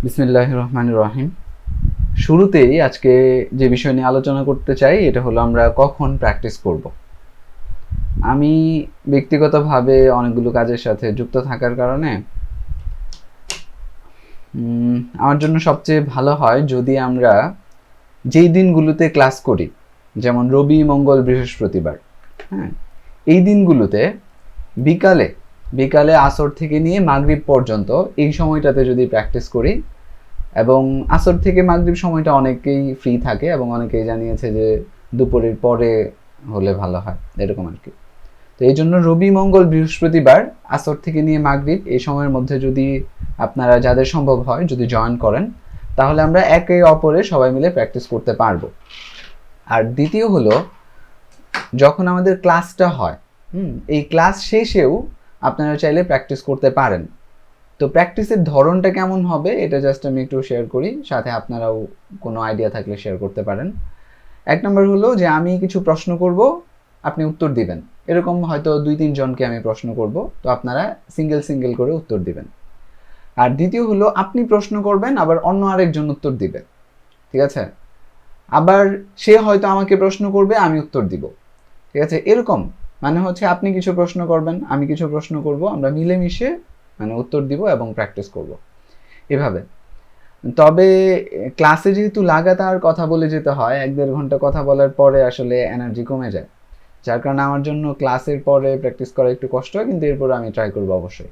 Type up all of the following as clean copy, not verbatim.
বিসমিল্লাহির রহমানির রহিম। শুরুতেই আজকে যে বিষয় নিয়ে আলোচনা করতে চাই এটা হলো আমরা কখন প্র্যাকটিস করব। আমি ব্যক্তিগতভাবে অনেকগুলো কাজের সাথে যুক্ত থাকার কারণে আমার জন্য সবচেয়ে ভালো হয় যদি আমরা যেই দিনগুলোতে ক্লাস করি, যেমন রবি, মঙ্গল, বৃহস্পতিবার, হ্যাঁ, এই দিনগুলোতে বিকালে বিকালে আসর থেকে নিয়ে মাগরিব পর্যন্ত এই সময়টাতে যদি প্র্যাকটিস করি, এবং আসর থেকে মাগরিব সময়টা অনেকেই ফ্রি থাকে এবং অনেকেই জানিয়েছে যে দুপুরের পরে হলে ভালো হয়, এরকম আর কি। তো এই জন্য রবি, মঙ্গল, বৃহস্পতিবার আসর থেকে নিয়ে মাগরিব এই সময়ের মধ্যে যদি আপনারা যাদের সম্ভব হয় যদি জয়েন করেন, তাহলে আমরা একে অপরে সবাই মিলে প্র্যাকটিস করতে পারবো। আর দ্বিতীয় হলো, যখন আমাদের ক্লাসটা হয়, এই ক্লাস শেষেও আপনারা চাইলে প্র্যাকটিস করতে পারেন। তো প্র্যাকটিসের ধরনটা কেমন হবে এটা জাস্ট আমি একটু শেয়ার করি, সাথে আপনারাও কোনো আইডিয়া থাকলে শেয়ার করতে পারেন। এক নম্বর হলো যে আমি কিছু প্রশ্ন করব, আপনি উত্তর দিবেন। এরকম হয়তো 2-3 জনকে আমি প্রশ্ন করব, তো আপনারা সিঙ্গেল সিঙ্গেল করে উত্তর দিবেন। আর দ্বিতীয় হলো আপনি প্রশ্ন করবেন, আবার অন্য আরেকজন উত্তর দিবে, ঠিক আছে? আবার সে হয়তো আমাকে প্রশ্ন করবে, আমি উত্তর দিব, ঠিক আছে? এরকম মানে হচ্ছে আপনি কিছু প্রশ্ন করবেন, আমি কিছু প্রশ্ন করব, আমরা মিলেমিশে মানে উত্তর দিব এবং প্র্যাকটিস করব এভাবে। তবে ক্লাসে যেহেতু লাগাতার কথা বলে যেতে হয়, 1-1.5 ঘন্টা কথা বলার পরে আসলে এনার্জি কমে যায়, যার কারণে আমার জন্য ক্লাসের পরে প্র্যাকটিস করা একটু কষ্ট হয়, কিন্তু এরপরে আমি ট্রাই করবো অবশ্যই,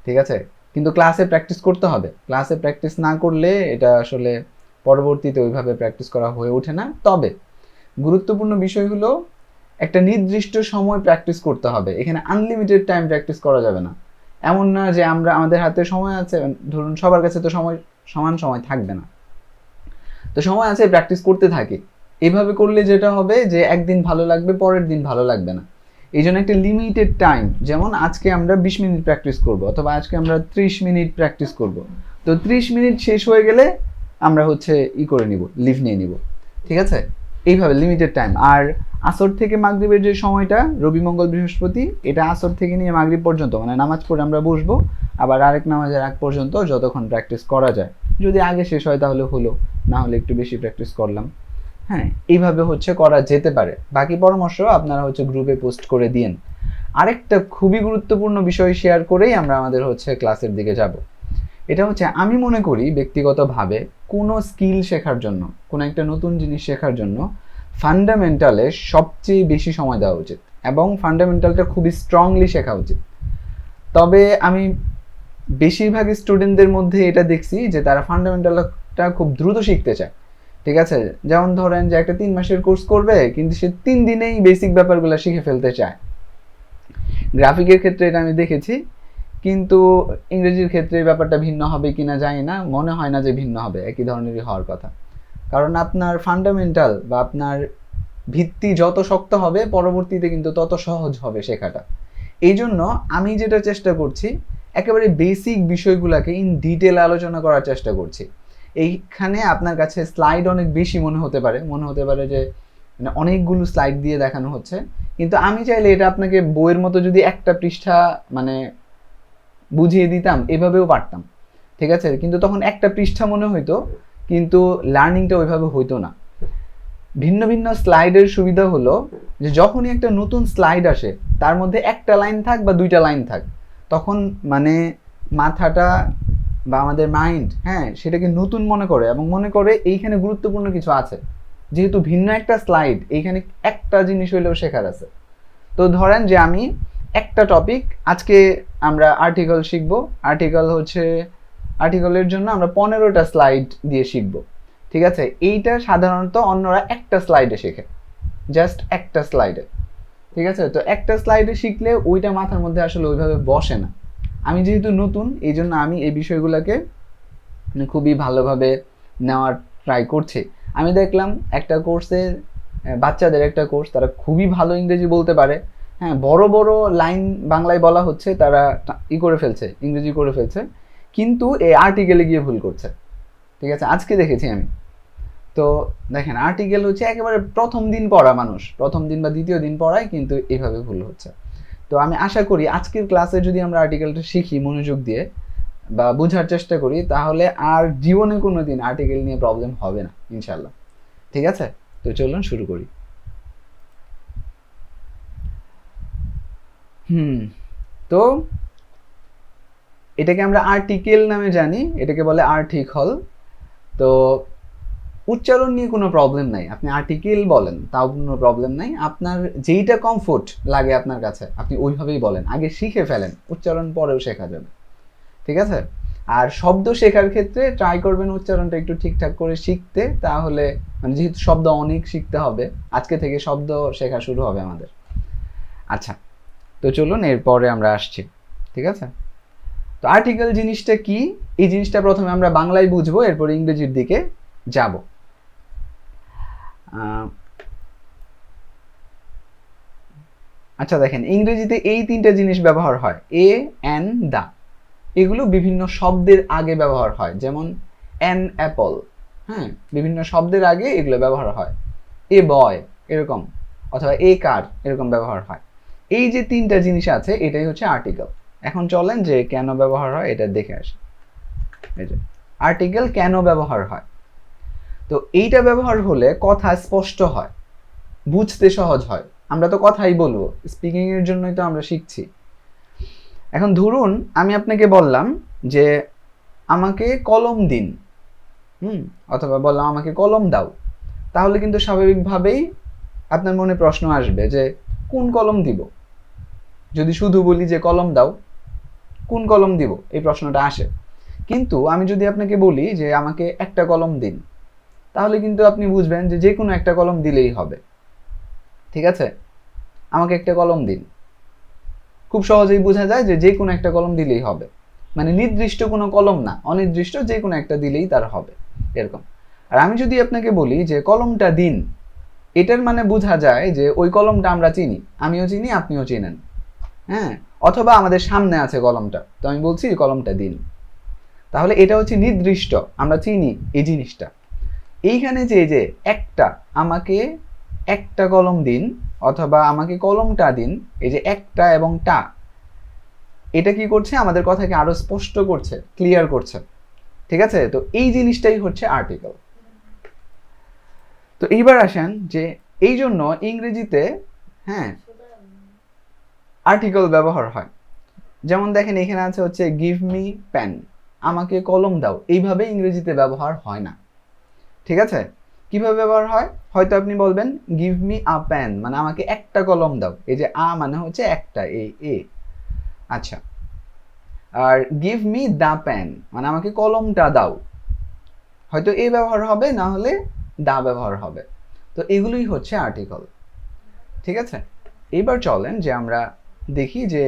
ঠিক আছে? কিন্তু ক্লাসে প্র্যাকটিস করতে হবে, ক্লাসে প্র্যাকটিস না করলে এটা আসলে পরবর্তীতে ওইভাবে প্র্যাকটিস করা হয়ে ওঠে না। তবে গুরুত্বপূর্ণ বিষয় হলো একটা নির্দিষ্ট সময় প্র্যাকটিস করতে হবে, এখানে আনলিমিটেড টাইম প্র্যাকটিস করা যাবে না। এমন না যে আমাদের হাতে সময় আছে, ধরুন সবার কাছে তো সমান সময় থাকবে না, তো সময় আছে প্র্যাকটিস করতে থাকি। এইভাবে করলে যেটা হবে যে একদিন ভালো লাগবে, পরের দিন ভালো লাগবে না। এই জন্য একটা লিমিটেড টাইম, যেমন আজকে আমরা 20 মিনিট প্র্যাকটিস করব, অথবা আজকে আমরা 30 মিনিট প্র্যাকটিস করব। তো 30 মিনিট শেষ হয়ে গেলে আমরা করে নিব, লিভ নিয়ে নিব, ঠিক আছে? এইভাবে লিমিটেড টাইম। আর আসর থেকে মাগরিবের যে সময়টা, রবি, মঙ্গল, বৃহস্পতি, এটা আসর থেকে নিয়ে মাগরিব পর্যন্ত মানে নামাজ পড়ে আমরা বসবো, আবার আরেক নামাজের আগ পর্যন্ত যতক্ষণ প্র্যাকটিস করা যায়। যদি আগে শেষ হয় তাহলে হলো, না হলে একটু বেশি প্র্যাকটিস করলাম। হ্যাঁ, এইভাবে করা যেতে পারে। বাকি পরামর্শ আপনারা গ্রুপে পোস্ট করে দিন। আরেকটা খুবই গুরুত্বপূর্ণ বিষয় শেয়ার করেই আমরা আমাদের ক্লাসের দিকে যাব। এটা আমি মনে করি ব্যক্তিগতভাবে কোনো স্কিল শেখার জন্য, কোনো একটা নতুন জিনিস শেখার জন্য ফান্ডামেন্টালে সবচেয়ে বেশি সময় দেওয়া উচিত এবং ফান্ডামেন্টালটা খুবই স্ট্রংলি শেখা উচিত। তবে আমি বেশিরভাগ স্টুডেন্টদের মধ্যে এটা দেখছি যে তারা ফান্ডামেন্টালটা খুব দ্রুত শিখতে চায়, ঠিক আছে? যেমন ধরেন যে একটা 3 মাসের কোর্স করবে, কিন্তু সে 3 দিনেই বেসিক ব্যাপারগুলো শিখে ফেলতে চায়। গ্রাফিকের ক্ষেত্রে এটা আমি দেখেছি, কিন্তু ইংরেজির ক্ষেত্রে ব্যাপারটা ভিন্ন হবে কিনা জানি না, মনে হয় না যে ভিন্ন হবে, একই ধরনেরই হওয়ার কথা। কারণ আপনার ফান্ডামেন্টাল বা আপনার ভিত্তি যত শক্ত হবে, পরবর্তীতে কিন্তু তত সহজ হবে শেখাটা। এই জন্য আমি যেটা চেষ্টা করছি, একেবারে বেসিক বিষয়গুলোকে ইন ডিটেল আলোচনা করার চেষ্টা করছি। এইখানে আপনার কাছে স্লাইড অনেক বেশি মনে হতে পারে যে মানে অনেকগুলো স্লাইড দিয়ে দেখানো হচ্ছে, কিন্তু আমি চাইলে এটা আপনাকে বইয়ের মতো যদি একটা পৃষ্ঠা মানে বুঝিয়ে দিতাম, এভাবেও পারতাম, ঠিক আছে? কিন্তু তখন একটা পৃষ্ঠা মনে হইতো, কিন্তু লার্নিংটা ওইভাবে হইতো না। ভিন্ন ভিন্ন স্লাইডের সুবিধা হলো যে যখনই একটা নতুন স্লাইড আসে, তার মধ্যে একটা লাইন থাক বা 2টা লাইন থাক, তখন মানে মাথাটা বা আমাদের মাইন্ড, হ্যাঁ, সেটাকে নতুন মনে করে এবং মনে করে এইখানে গুরুত্বপূর্ণ কিছু আছে। যেহেতু ভিন্ন একটা স্লাইড, এইখানে একটা জিনিস হইলেও শেখার আছে। তো ধরেন যে আমি একটা টপিক, আজকে আমরা আর্টিকেল শিখবো। আর্টিকেলের জন্য আমরা 15টা স্লাইড দিয়ে শিখবো, ঠিক আছে? এইটা সাধারণত অন্যরা একটা স্লাইডে শেখে, জাস্ট একটা স্লাইডে, ঠিক আছে? তো একটা স্লাইডে শিখলে ওইটা মাথার মধ্যে আসলে ওইভাবে বসে না। আমি যেহেতু নতুন, এই জন্য আমি এই বিষয়গুলোকে খুবই ভালোভাবে নেওয়ার ট্রাই করছি। আমি দেখলাম একটা কোর্সে, বাচ্চাদের একটা কোর্স, তারা খুবই ভালো ইংরেজি বলতে পারে, হ্যাঁ, বড় বড় লাইন বাংলায় বলা হচ্ছে, তারা করে ফেলছে, ইংরেজি করে ফেলছে, কিন্তু এই আর্টিকেলে গিয়ে ভুল করছে, ঠিক আছে? আজকে দেখেছি আমি। তো দেখেন, আর্টিকেল একেবারে প্রথম দিন পড়া মানুষ, প্রথম দিন বা দ্বিতীয় দিন পড়ায়, কিন্তু এইভাবে ভুল হচ্ছে। তো আমি আশা করি আজকের ক্লাসে যদি আমরা আর্টিকেলটা শিখি মনোযোগ দিয়ে, বা বোঝার চেষ্টা করি, তাহলে আর জীবনে কোনো দিন আর্টিকেল নিয়ে প্রবলেম হবে না ইনশাল্লাহ। ঠিক আছে, তো চলুন শুরু করি। তো এটাকে আমরা আর্টিকেল নামে জানি, এটাকে বলে আর্টিকল। তো উচ্চারণ নিয়ে কোনো প্রবলেম নাই, আপনি আর্টিকেল বলেন তাও কোনো প্রবলেম নাই, আপনার যেইটা কমফোর্ট লাগে আপনার কাছে আপনি ওইভাবেই বলেন, আগে শিখে ফেলেন, উচ্চারণ পরেও শেখা যাবে। ঠিক আছে, আর শব্দ শেখার ক্ষেত্রে ট্রাই করবেন উচ্চারণটা একটু ঠিকঠাক করে শিখতে, তাহলে মানে যেহেতু শব্দ অনেক শিখতে হবে, আজকে থেকে শব্দ শেখা শুরু হবে আমাদের। আচ্ছা, তো চলুন এরপরে আমরা আসছি। ঠিক আছে, তো আর্টিকেল জিনিসটা কি, এই জিনিসটা প্রথমে আমরা বাংলায় বুঝবো, এরপর ইংরেজির দিকে যাব। আচ্ছা দেখেন, ইংরেজিতে এই তিনটা জিনিস ব্যবহার হয়, এ, অ্যান, দা। এগুলো বিভিন্ন শব্দের আগে ব্যবহার হয়, যেমন অ্যান অ্যাপল, হ্যাঁ, বিভিন্ন শব্দের আগে এগুলো ব্যবহার হয়। এ বয় এরকম, অথবা এ কার এরকম ব্যবহার হয়। এই যে তিনটা জিনিস আছে এটাই হচ্ছে আর্টিকেল। এখন চলেন যে কেন ব্যবহার হয় এটা দেখে আসি। এই যে আর্টিকেল কেন ব্যবহার হয়, তো এইটা ব্যবহার হলে কথা স্পষ্ট হয়, বুঝতে সহজ হয়। আমরা তো কথাই বলবো, স্পিকিং এর জন্যই তো আমরা শিখছি। এখন ধরুন আমি আপনাকে বললাম যে আমাকে কলম দিন, অথবা বললাম আমাকে কলম দাও, তাহলে কিন্তু স্বাভাবিকভাবেই আপনার মনে প্রশ্ন আসবে যে কোন কলম দিব। যদি শুধু বলি যে কলম দাও, কোন কলম দিব, এই প্রশ্নটা আসে। কিন্তু আমি যদি আপনাকে বলি যে আমাকে একটা কলম দিন, তাহলে কিন্তু আপনি বুঝবেন যে যে কোনো একটা কলম দিলেই হবে। ঠিক আছে, আমাকে একটা কলম দিন, খুব সহজেই বোঝা যায় যে যে কোনো একটা কলম দিলেই হবে, মানে নির্দিষ্ট কোনো কলম না, অনির্দিষ্ট যে কোনো একটা দিলেই তার হবে, এরকম। আর আমি যদি আপনাকে বলি যে কলমটা দিন, এটার মানে বোঝা যায় যে ওই কলমটা আমরা চিনি, আমিও চিনি আপনিও চিনেন, হ্যাঁ, অথবা আমাদের সামনে আছে কলমটা, তো আমি বলছি কলমটা দিন। তাহলে এটা হচ্ছে নির্দিষ্ট, আমরা চিনি এই জিনিসটা। এইখানে যে একটা, আমাকে একটা কলম দিন অথবা আমাকে কলমটা দিন, এই যে একটা এবং টা, এটা কি করছে, আমাদের কথাকে আরো স্পষ্ট করছে, ক্লিয়ার করছে। ঠিক আছে, তো এই জিনিসটাই হচ্ছে আর্টিকেল। তো এইবার আসেন যে এই জন্য ইংরেজিতে, হ্যাঁ, আর্টিকেল ব্যবহার হয়। যেমন দেখেন এখানে আছে হচ্ছে গিভ মি পেন, আমাকে কলম দাও, এইভাবে ইংরেজিতে ব্যবহার হয় না। ঠিক আছে, কিভাবে ব্যবহার হয়, হয়তো আপনি বলবেন গিভ মি আ পেন, মানে আমাকে একটা কলম দাও, এই যে আ মানে হচ্ছে একটা, এ। আচ্ছা, আর গিভ মি দা পেন মানে আমাকে কলমটা দাও, হয়তো এ ব্যবহার হবে, না হলে দা ব্যবহার হবে। তো এগুলোই হচ্ছে আর্টিকেল। ঠিক আছে, এবার চলেন যে আমরা দেখি যে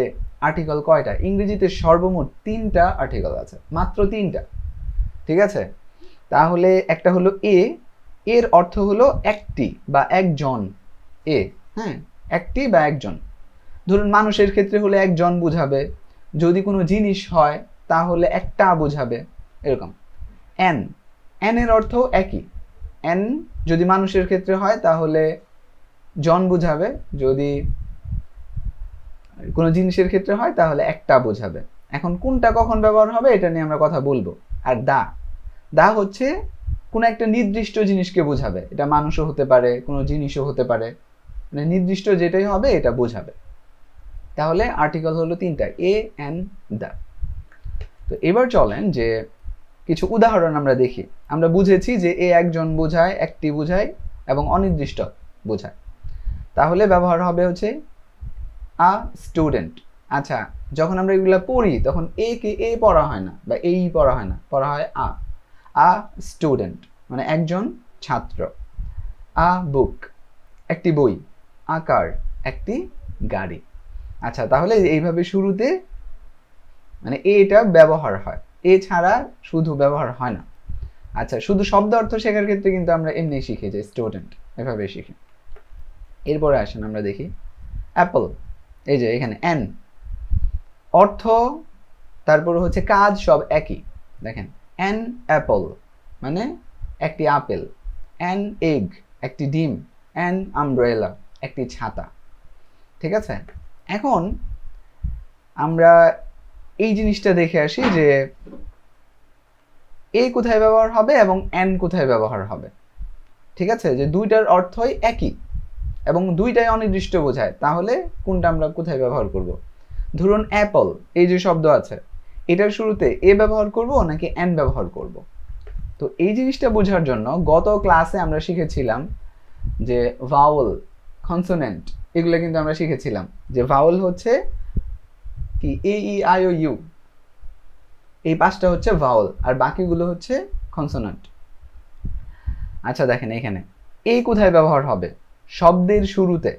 আর্টিকেল কয়টা। ইংরেজিতে সর্বমোট 3টা আর্টিকেল আছে, মাত্র 3টা। ঠিক আছে, তাহলে একটা হলো এ, এর অর্থ হলো একটি বা একজন, এ, হ্যাঁ, একটি বা একজন। ধরুন মানুষের ক্ষেত্রে হলে একজন বুঝাবে, যদি কোনো জিনিস হয় তাহলে একটা বোঝাবে, এরকম। এন, এন এর অর্থ একই, এন যদি মানুষের ক্ষেত্রে হয় তাহলে জন বুঝাবে, যদি কোনো জিনিসের ক্ষেত্রে হয় তাহলে একটা বোঝাবে। এখন কোনটা কখন ব্যবহার হবে এটা নিয়ে আমরা কথা বলবো। আর দা, দা হচ্ছে কোনো একটা নির্দিষ্ট জিনিসকে বোঝাবে, এটা মানুষও হতে পারে, কোনো জিনিসও হতে পারে, মানে নির্দিষ্ট যেটাই হবে এটা বোঝাবে। তাহলে আর্টিকেল হলো 3টা, এ, এন, দা। তো এবার চলেন যে কিছু উদাহরণ আমরা দেখি। আমরা বুঝেছি যে এ একজন বোঝায়, একটি বোঝায় এবং অনির্দিষ্ট বোঝায়, তাহলে ব্যবহার হবে হচ্ছে আ স্টুডেন্ট। আচ্ছা, যখন আমরা এগুলো পড়ি তখন এ কে এ পড়া হয় না বা এই পড়া হয় না, পড়া হয় আ স্টুডেন্ট মানে একজন ছাত্র। আ বুক, একটি বই। আ কার, একটি গাড়ি। আচ্ছা, তাহলে এইভাবে শুরুতে মানে এটা ব্যবহার হয়, এ ছাড়া শুধু ব্যবহার হয় না। আচ্ছা, শুধু শব্দ অর্থ শেখার ক্ষেত্রে কিন্তু আমরা এমনি শিখি যে স্টুডেন্ট, এভাবে শিখি। এরপরে আসেন আমরা দেখি অ্যাপল, এই যে এখানে এন, অর্থ তারপর হচ্ছে কাজ সব একই। দেখেন অ্যান অ্যাপল মানে একটি আপেল, অ্যান এগ একটি ডিম, অ্যান আমব্রেলা একটি ছাতা। ঠিক আছে, এখন আমরা এই জিনিসটা দেখে আসি যে এ কোথায় ব্যবহার হবে এবং এন কোথায় ব্যবহার হবে। ঠিক আছে, যে দুইটার অর্থই একই এবং দুইটাই অনির্দিষ্ট বোঝায়, তাহলে কোনটা আমরা কোথায় ব্যবহার করব। ধরুন অ্যাপল, এই যে শব্দ আছে, এটার শুরুতে এ ব্যবহার করব নাকি এন ব্যবহার করব। তো এই জিনিসটা বোঝার জন্য গত ক্লাসে আমরা শিখেছিলাম যে ভাওয়েল, কনসোনেন্ট, এগুলো কিন্তু আমরা শিখেছিলাম যে ভাওয়েল হচ্ছে কি এ ই আই ও ইউ, এই পাঁচটা হচ্ছে ভাওয়েল আর বাকিগুলো হচ্ছে কনসোনেন্ট। আচ্ছা দেখেন এখানে এ কোথায় ব্যবহার হবে, শব্দের শুরুতে।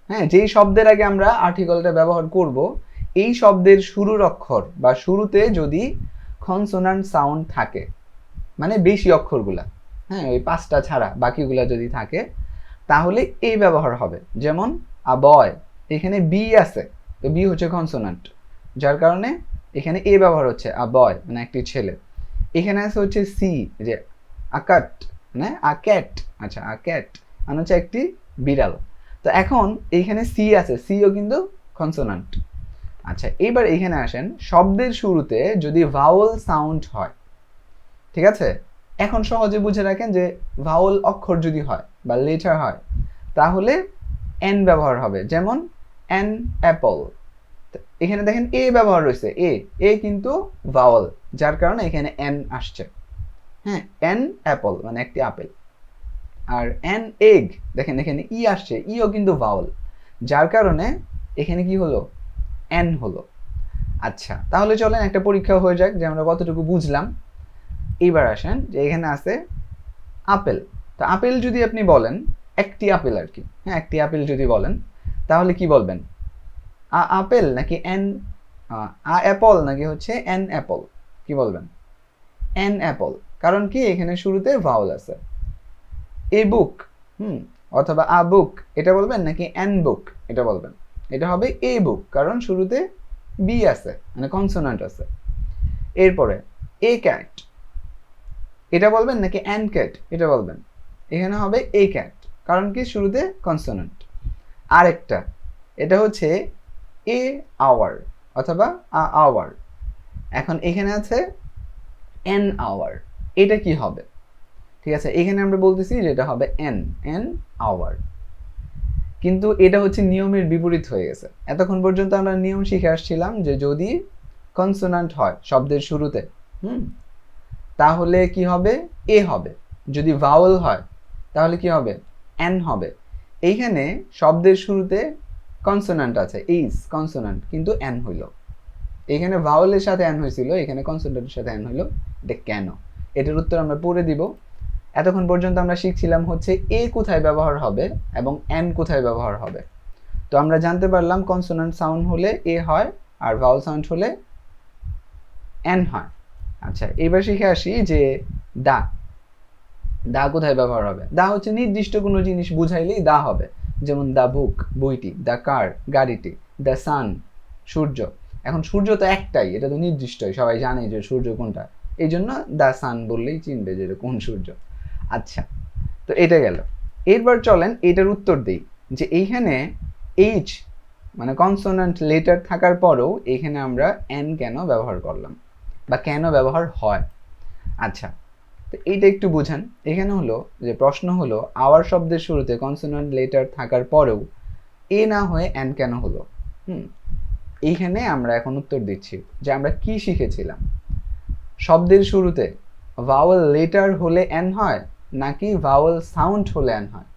হ্যাঁ, যেই শব্দের আগে আমরা আর্টিকেলটা ব্যবহার করব, এই শব্দের শুরুর অক্ষর বা শুরুতে যদি কনসোনান্ট সাউন্ড থাকে, মানে বেশি অক্ষরগুলা, হ্যাঁ ওই পাঁচটা ছাড়া বাকিগুলা যদি থাকে, তাহলে এ ব্যবহার হবে। যেমন আ বয়, এখানে বি আছে, তো বি হচ্ছে কনসোনান্ট, যার কারণে এখানে এ ব্যবহার হচ্ছে, আ বয় মানে একটি ছেলে। এখানে আছে হচ্ছে সি, যে আকাট মানে আ ক্যাট, আচ্ছা আ ক্যাট মানে হচ্ছে একটি বিড়াল। তো এখন এইখানে সি আছে, সিও কিন্তু কনসোনান্ট। আচ্ছা এবার এখানে আসেন, শব্দের শুরুতে যদি ভাওয়েল সাউন্ড হয়, ঠিক আছে, এখন সহজে বুঝে রাখেন যে ভাওয়েল অক্ষর যদি হয় বা লেটার হয়, তাহলে এন ব্যবহার হবে। যেমন এন অ্যাপল, এখানে দেখেন এ ব্যবহার রয়েছে, এ কিন্তু ভাওয়েল, যার কারণে এখানে এন আসছে। হ্যাঁ, এন অ্যাপল মানে একটি আপেল। আর এন এগ, দেখেন এখানে ই আসছে, ইও কিন্তু ভাওয়েল, যার কারণে এখানে কি হলো, এন হলো। আচ্ছা তাহলে চলেন একটা পরীক্ষা হয়ে যাক যে আমরা কতটুকু বুঝলাম। এইবার আসেন যে এখানে আছে আপেল, তো আপেল যদি আপনি বলেন, একটি আপেল আর কি, হ্যাঁ একটি আপেল যদি বলেন, তাহলে কি বলবেন, আ আপেল নাকি এন, আ অ্যাপল নাকি হচ্ছে এন অ্যাপল, কি বলবেন, এন অ্যাপল, কারণ কি এখানে শুরুতে ভাওয়েল আছে। এ বুক, অথবা আ বুক এটা বলবেন নাকি এন বুক এটা বলবেন, এটা হবে এ বুক, কারণ শুরুতে বি আছে মানে কনসোনান্ট আছে। এরপরে এ ক্যাট, এটা বলবেন নাকি অ্যান ক্যাট এটা বলবেন, এখানে হবে এ ক্যাট, কারণ কি শুরুতে কনসোনেন্ট। আরেকটা, এটা হচ্ছে এ আওয়ার অথবা আ আওয়ার, এখন এখানে আছে এন আওয়ার, এটা কি হবে, ঠিক আছে, এখানে আমরা বলতেছি যে এটা হবে এন আওয়ার, কিন্তু এটা হচ্ছে নিয়মের বিপরীত হয়ে গেছে। এতক্ষণ পর্যন্ত আমরা নিয়ম শিখে আসছিলাম যে যদি কনসোনান্ট হয় শব্দের শুরুতে, তাহলে কি হবে, এ হবে। যদি ভাওয়েল হয় তাহলে কি হবে, এন হবে। এইখানে শব্দের শুরুতে কনসোনান্ট আছে, এইস কনসোনান্ট, কিন্তু এন হইল। এখানে ভাওয়েলের সাথে এন হয়েছিল, এখানে কনসোনান্টের সাথে এন হইল, এটা কেন, এটার উত্তর আমরা পড়ে দিব। এতক্ষণ পর্যন্ত আমরা শিখছিলাম হচ্ছে এ কোথায় ব্যবহার হবে এবং এন কোথায় ব্যবহার হবে। তো আমরা জানতে পারলাম কনসোনান্ট সাউন্ড হলে এ হয় আর ভাওয়েল সাউন্ড হলে এন হয়। আচ্ছা এবার শিখে আসি যে দা, দা কোথায় ব্যবহার হবে। দা হচ্ছে নির্দিষ্ট কোনো জিনিস বুঝাইলেই দা হবে, যেমন দা বুক বইটি, দা কার গাড়িটি, দ্য সান সূর্য। এখন সূর্য তো একটাই, এটা তো নির্দিষ্টই, সবাই জানে যে সূর্য কোনটা, এই জন্য দা সান বললেই চিনবে যে এটা কোন সূর্য। আচ্ছা তো এটা গেল। এরপর চলেন এটার উত্তর দিই যে এইখানে এইচ মানে কনসোনান্ট লেটার থাকার পরেও এখানে আমরা এন কেন ব্যবহার করলাম বা কেন ব্যবহার হয়। আচ্ছা তো এইটা একটু বুঝেন। এখানে হলো যে প্রশ্ন হলো আওয়ার শব্দের শুরুতে কনসোনান্ট লেটার থাকার পরেও এ না হয়ে এন কেন হলো। এইখানে আমরা এখন উত্তর দিচ্ছি যে আমরা কি শিখেছিলাম, শব্দের শুরুতে ভাওয়েল লেটার হলে এন হয় নাকি ভাওয়েল সাউন্ড হলে এন হয়।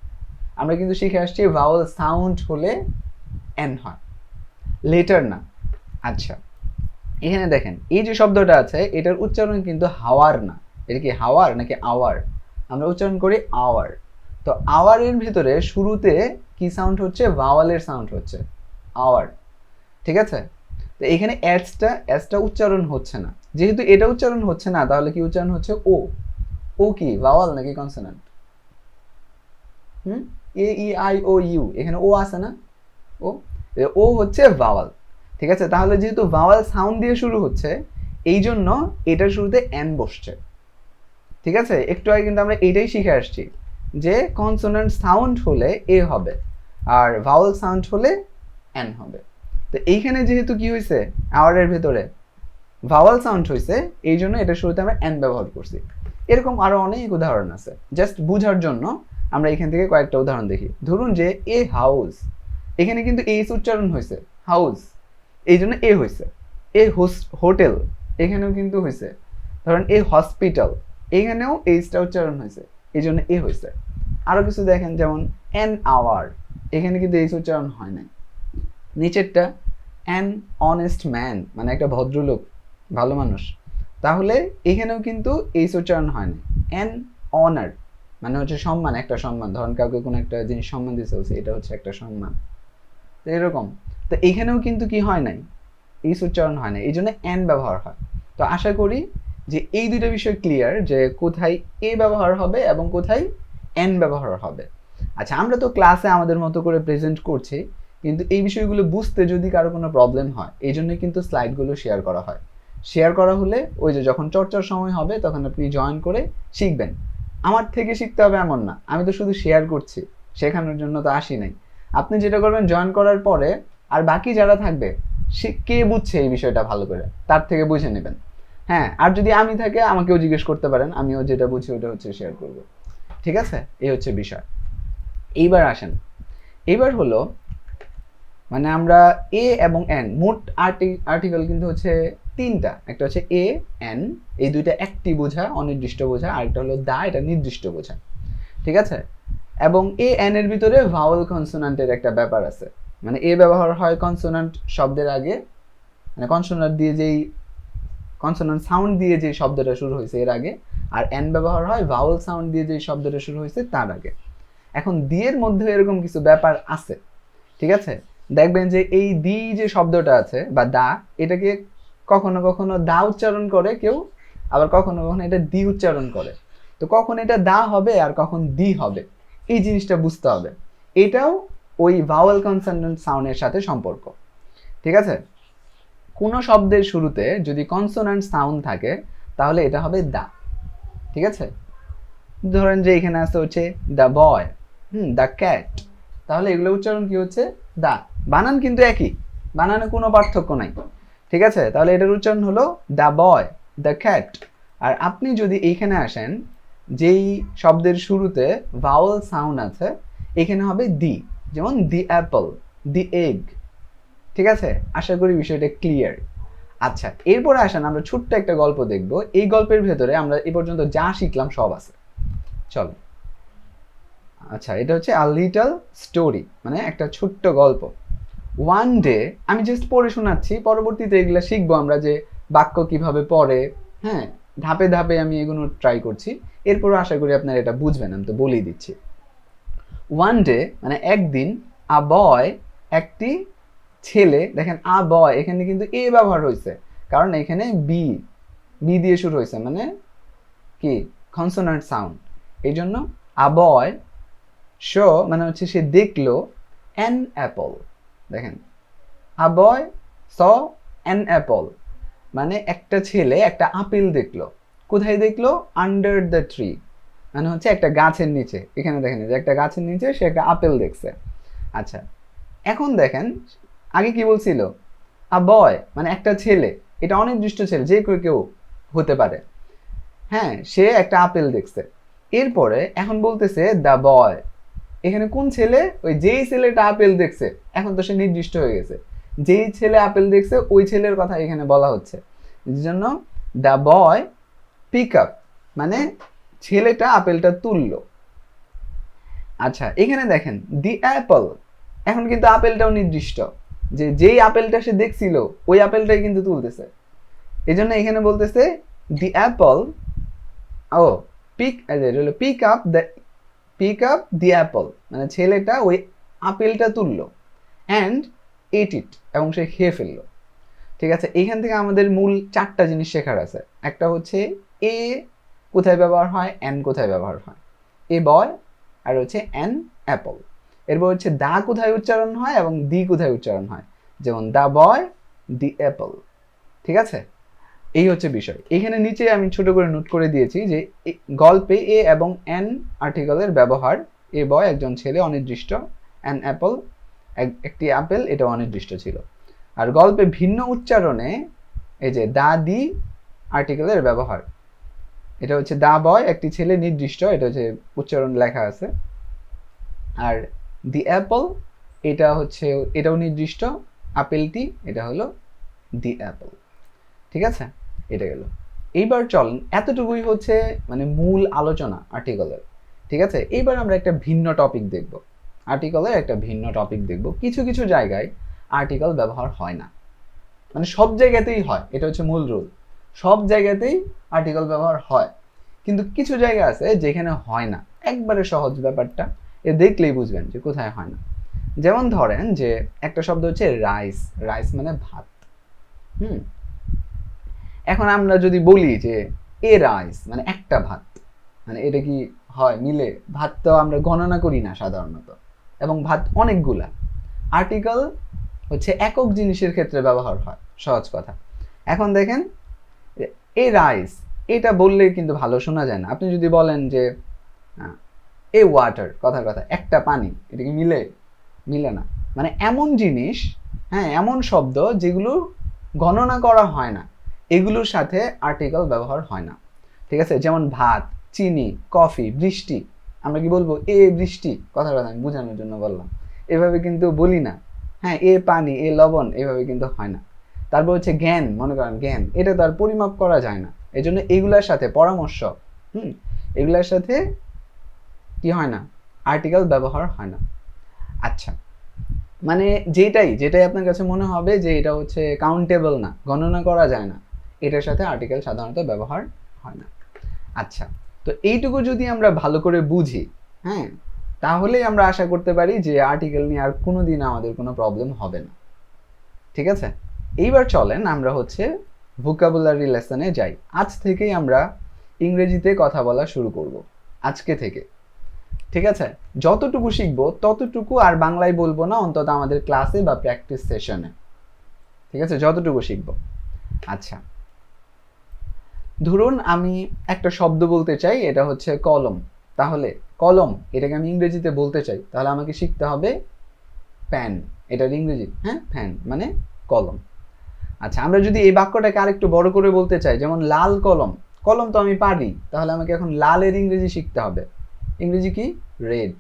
আমরা কিন্তু শিখে আসছি ভাওয়েল সাউন্ড হলে এন হয়, লেটার না। আচ্ছা এখানে দেখেন এই যে শব্দটা আছে এটার উচ্চারণ কিন্তু হাওয়ার না, এটা কি হাওয়ার নাকি আওয়ার, আমরা উচ্চারণ করি আওয়ার। তো আওয়ারের ভিতরে শুরুতে কি সাউন্ড হচ্ছে, ভাওয়ালের সাউন্ড হচ্ছে আওয়ার, ঠিক আছে। তো এখানে এসটা উচ্চারণ হচ্ছে না, যেহেতু এটা উচ্চারণ হচ্ছে না তাহলে কি উচ্চারণ হচ্ছে ও, ও কি ভাওয়াল নাকি consonant, A E I O U, এখানে ও আছে না, ও হচ্ছে ভাওয়াল, ঠিক আছে। তাহলে যেহেতু ভাওয়াল সাউন্ড দিয়ে শুরু হচ্ছে এই জন্য এটার শুরুতে এন বসছে, ঠিক আছে। একটু আগে কিন্তু আমরা এটাই শিখে আসছি যে কনসোনান্ট সাউন্ড হলে এ হবে আর ভাওয়াল সাউন্ড হলে এন হবে। তো এইখানে যেহেতু কি হয়েছে আওয়ারের ভেতরে ভাওয়াল সাউন্ড হয়েছে, এই জন্য এটা শুরুতে আমরা এন ব্যবহার করছি। এরকম আরো অনেক উদাহরণ আছে, জাস্ট বুঝার জন্য আমরা এখান থেকে কয়েকটা উদাহরণ দেখি। ধরুন যে এ হাউস, এখানে কিন্তু এইচ উচ্চারণ হয়েছে, হাউস এই জন্য এ হয়েছে। এ হোটেল, এখানেও কিন্তু হয়েছে। ধরেন এ হসপিটাল, এখানেও এইচটা উচ্চারণ হয়েছে, এই জন্য এ হয়েছে। আরো কিছু দেখেন, যেমন এন আওয়ার, এখানে কিন্তু এইচ উচ্চারণ হয় নাই। নিচেরটা অ্যান অনেস্ট ম্যান, মানে একটা ভদ্রলোক, ভালো মানুষ, তাহলে এখানেও কিন্তু এইচ উচ্চারণ হয় না। অ্যান অনার, মানে হচ্ছে সম্মান, একটা সম্মান, ধরেন কাউকে কোনো একটা জিনিস সম্মান দিতে হচ্ছে, এটা হচ্ছে একটা সম্মান, তো এরকম। তো এখানেও কিন্তু কি হয় নাই, এইচ উচ্চারণ হয় না, এই জন্য অ্যান ব্যবহার হয়। তো আশা করি যে এই দুইটা বিষয় ক্লিয়ার, যে কোথায় এ ব্যবহার হবে এবং কোথায় অ্যান ব্যবহার হবে। আচ্ছা, আমরা তো ক্লাসে আমাদের মতো করে প্রেজেন্ট করছি, কিন্তু এই বিষয়গুলো বুঝতে যদি কারো কোনো প্রবলেম হয়, এই জন্য কিন্তু স্লাইডগুলো শেয়ার করা হয়। শেয়ার করা হলে ওই যে যখন চর্চার সময় হবে তখন আপনি জয়েন করে শিখবেন। আমার থেকে শিখতে হবে এমন না, আমি তো শুধু শেয়ার করছি, শেখানোর জন্য তো আসি নাই। আপনি যেটা করবেন, জয়েন করার পরে আর বাকি যারা থাকবে, সে কে বুঝছে এই বিষয়টা ভালো করে, তার থেকে বুঝে নেবেন। হ্যাঁ, আর যদি আমি থাকে আমাকেও জিজ্ঞেস করতে পারেন, আমিও যেটা বুঝি ওটা হচ্ছে শেয়ার করব। ঠিক আছে, এই হচ্ছে বিষয়। এইবার আসেন, এইবার হলো মানে আমরা এ এবং এন, মোট আর্টিকেল কিন্তু হচ্ছে তিনটা, একটা হচ্ছে এ এন, এই দুইটা একটি বোঝা, অনির্দিষ্ট বোঝা, আরেকটা হলো দা, এটা নির্দিষ্ট বোঝা। ঠিক আছে, এবং এ এন এর ভিতরে ভাওয়াল কনসোনান্টের একটা ব্যাপার আছে, মানে এ ব্যবহার হয় কনসোনান্ট শব্দের আগে, মানে কনসোনান্ট দিয়ে যেই কনসোনান্ট সাউন্ড দিয়ে যে শব্দটা শুরু হয়েছে এর আগে, আর এন ব্যবহার হয় ভাওয়াল সাউন্ড দিয়ে যে শব্দটা শুরু হয়েছে তার আগে। এখন দিয়ের মধ্যে এরকম কিছু ব্যাপার আছে, ঠিক আছে। দেখবেন যে এই দি যে শব্দটা আছে বা দা, এটাকে কখনো কখনো দা উচ্চারণ করে কেউ, আবার কখনো কখনো এটা দি উচ্চারণ করে। তো কখন এটা দা হবে আর কখন দি হবে, এই জিনিসটা বুঝতে হবে। এটাও ওই ভাওয়াল কনসোনেন্ট সাউন্ডের সাথে সম্পর্ক। ঠিক আছে, কোনো শব্দের শুরুতে যদি কনসোনেন্ট সাউন্ড থাকে তাহলে এটা হবে দা। ঠিক আছে, ধরেন যে এখানে আছে হচ্ছে দ্য বয়, দ্য ক্যাট, তাহলে এগুলো উচ্চারণ কি হচ্ছে দা। বানান কিন্তু একই, বানানে কোনো পার্থক্য নাই। ঠিক আছে, তাহলে এটার উচ্চারণ হলো দ্য বয়, দ্য ক্যাট। আর আপনি যদি এইখানে আসেন, যেই শব্দের শুরুতে ভাওয়াল সাউন্ড আছে, এখানে হবে দি, যেমন দি অ্যাপল, দি এগ। ঠিক আছে, আশা করি বিষয়টা ক্লিয়ার। আচ্ছা, এরপরে আসেন আমরা ছোট্ট একটা গল্প দেখব। এই গল্পের ভেতরে আমরা এ পর্যন্ত যা শিখলাম সব আছে, চলো। আচ্ছা, এটা হচ্ছে আ লিটল স্টোরি, মানে একটা ছোট্ট গল্প। ওয়ান ডে, আমি জাস্ট পড়ে শোনাচ্ছি, পরবর্তীতে এগুলা শিখবো আমরা যে বাক্য কিভাবে পড়ে। হ্যাঁ, ধাপে ধাপে আমি এগুলো ট্রাই করছি, এরপরও আশা করি আপনারা এটা বুঝবেন, আমি তো বলেই দিচ্ছি। ওয়ান ডে মানে একদিন, আ বয় একটি ছেলে, দেখেন আ বয় এখানে কিন্তু এ ব্যবহার হয়েছে, কারণ এখানে বি, বি দিয়ে শুরু হয়েছে, মানে কি কনসোনান্ট সাউন্ড, এই জন্য আ বয় শো মানে হচ্ছে সে দেখলো অ্যান অ্যাপল। দেখেন আ বয় স অ্যান অ্যাপল, মানে একটা ছেলে একটা আপেল দেখলো। কোথায় দেখলো? আন্ডার দ্য ট্রি, মানে হচ্ছে একটা গাছের নিচে। এখানে দেখেন যে একটা গাছের নিচে সে একটা আপেল দেখছে। আচ্ছা, এখন দেখেন আগে কি বলছিল, আ বয় মানে একটা ছেলে, এটা অনির্দিষ্ট ছেলে, যে কেউ হতে পারে। হ্যাঁ, সে একটা আপেল দেখছে। এরপরে এখন বলতেছে দ্য বয়, এখানে কোন ছেলে? ওই যেই ছেলেটা আপেল দেখছে, এখন তো সে নির্দিষ্ট হয়ে গেছে, যেই ছেলে আপেল দেখছে ওই ছেলের কথা এখানে বলা হচ্ছে। এই জন্য দ্য বয় পিক আপ, মানে ছেলেটা আপেলটা তুললো। আচ্ছা, এখানে দেখেন দি অ্যাপল, এখন কিন্তু আপেলটাও নির্দিষ্ট, যে যেই আপেলটা সে দেখছিল ওই আপেলটাই কিন্তু তুলতেছে। এই জন্য এখানে বলতেছে দি অ্যাপল, ও pick pick up the, pick up the apple, মানে ছেলেটা ওই আপেলটা তুললো, অ্যান্ড এট ইট, এবং সে খেয়ে ফেললো। ঠিক আছে, এইখান থেকে আমাদের মূল চারটা জিনিস শেখার আছে। একটা হচ্ছে এ কোথায় ব্যবহার হয়, অ্যান কোথায় ব্যবহার হয়, এ বয়, আর হচ্ছে অ্যান অ্যাপল। এরপর হচ্ছে দা কোথায় উচ্চারণ হয় এবং দি কোথায় উচ্চারণ হয়, যেমন দা বয়, দি অ্যাপল। ঠিক আছে, এই হচ্ছে বিষয়। এখানে নিচে আমি ছোট করে নোট করে দিয়েছি যে গল্পে এ এবং অ্যান আর্টিকেলের ব্যবহার। এ বয় একজন ছেলে, অনির্দিষ্ট, অ্যান অ্যাপল একটি আপেল, এটা অনির্দিষ্ট ছিল। আর গল্পে ভিন্ন উচ্চারণে এই যে দা দি আর্টিকেলের ব্যবহার, এটা হচ্ছে দা বয় একটি ছেলে নির্দিষ্ট, এটা হচ্ছে উচ্চারণ লেখা আছে। আর দি অ্যাপল এটা হচ্ছে, এটাও নির্দিষ্ট, আপেলটি, এটা হলো দি অ্যাপল। ঠিক আছে, এটা গেল। এইবার চলেন, এতটুকুই হচ্ছে মানে মূল আলোচনা আর্টিকেলের। ঠিক আছে, এইবার আমরা একটা ভিন্ন টপিক দেখব, আর্টিকেলের একটা ভিন্ন টপিক দেখব। কিছু কিছু জায়গায় আর্টিকেল ব্যবহার হয় না, মানে সব জায়গাতেই হয়, এটা হচ্ছে মূল রুল। সব জায়গাতেই আর্টিকেল ব্যবহার হয়, কিন্তু কিছু জায়গা আছে যেখানে হয় না। একবারে সহজ ব্যাপারটা, এ দেখলেই বুঝবেন যে কোথায় হয় না। যেমন ধরেন যে একটা শব্দ হচ্ছে রাইস, রাইস মানে ভাত। এখন আমরা যদি বলি যে এ রাইস মানে একটা ভাত, মানে এটা কি হয় মিলে? ভাত তো আমরা গণনা করি না সাধারণত, এবং ভাত অনেকগুলা। আর্টিকেল হচ্ছে একক জিনিসের ক্ষেত্রে ব্যবহার হয়, সহজ কথা। এখন দেখেন এ রাইস, এটা বললে কিন্তু ভালো শোনা যায় না। আপনি যদি বলেন যে এ ওয়াটার, কথার কথা একটা পানি, এটা কি মিলে? মিলে না। মানে এমন জিনিস, হ্যাঁ এমন শব্দ যেগুলো গণনা করা হয় না, এগুলোর সাথে আর্টিকেল ব্যবহার হয় না। ঠিক আছে, যেমন ভাত, চিনি, কফি, বৃষ্টি, আমরা কি বলবো এ বৃষ্টি? কথার কথা আমি বোঝানোর জন্য বললাম, এভাবে কিন্তু বলি না। হ্যাঁ, এ পানি, এ লবণ, এভাবে কিন্তু হয় না। তারপর হচ্ছে জ্ঞান, মনে করেন জ্ঞান, এটা তো আর পরিমাপ করা যায় না, এই জন্য এগুলার সাথে পরামর্শ, এগুলার সাথে কি হয় না? আর্টিকেল ব্যবহার হয় না। আচ্ছা, মানে যেটাই আপনার কাছে মনে হবে যে এটা হচ্ছে কাউন্টেবল না, গণনা করা যায় না, এটার সাথে আর্টিকেল সাধারণত ব্যবহার হয় না। আচ্ছা, তো এইটুকু যদি আমরা ভালো করে বুঝি, হ্যাঁ, তাহলেই আমরা আশা করতে পারি যে আর্টিকেল নিয়ে আর কোনো দিন আমাদের কোনো প্রবলেম হবে না। ঠিক আছে, এইবার চলেন আমরা হচ্ছে ভোকাবুলারি লেসনে যাই। আজ থেকেই আমরা ইংরেজিতে কথা বলা শুরু করব, আজকে থেকে। ঠিক আছে, যতটুকু শিখবো ততটুকু আর বাংলায় বলবো না, অন্তত আমাদের ক্লাসে বা প্র্যাকটিস সেশনে। ঠিক আছে, যতটুকু শিখবো। আচ্ছা, ধরুন আমি একটা শব্দ বলতে চাই, এটা হচ্ছে কলম। তাহলে কলম, এটাকে আমি ইংরেজিতে বলতে চাই, তাহলে আমাকে শিখতে হবে প্যান, এটার ইংরেজি, হ্যাঁ ফ্যান মানে কলম। আচ্ছা, আমরা যদি এই বাক্যটাকে আরেকটু বড় করে বলতে চাই, যেমন লাল কলম, কলম তো আমি পারি, তাহলে আমাকে এখন লালের ইংরেজি শিখতে হবে। ইংরেজি কি? রেড।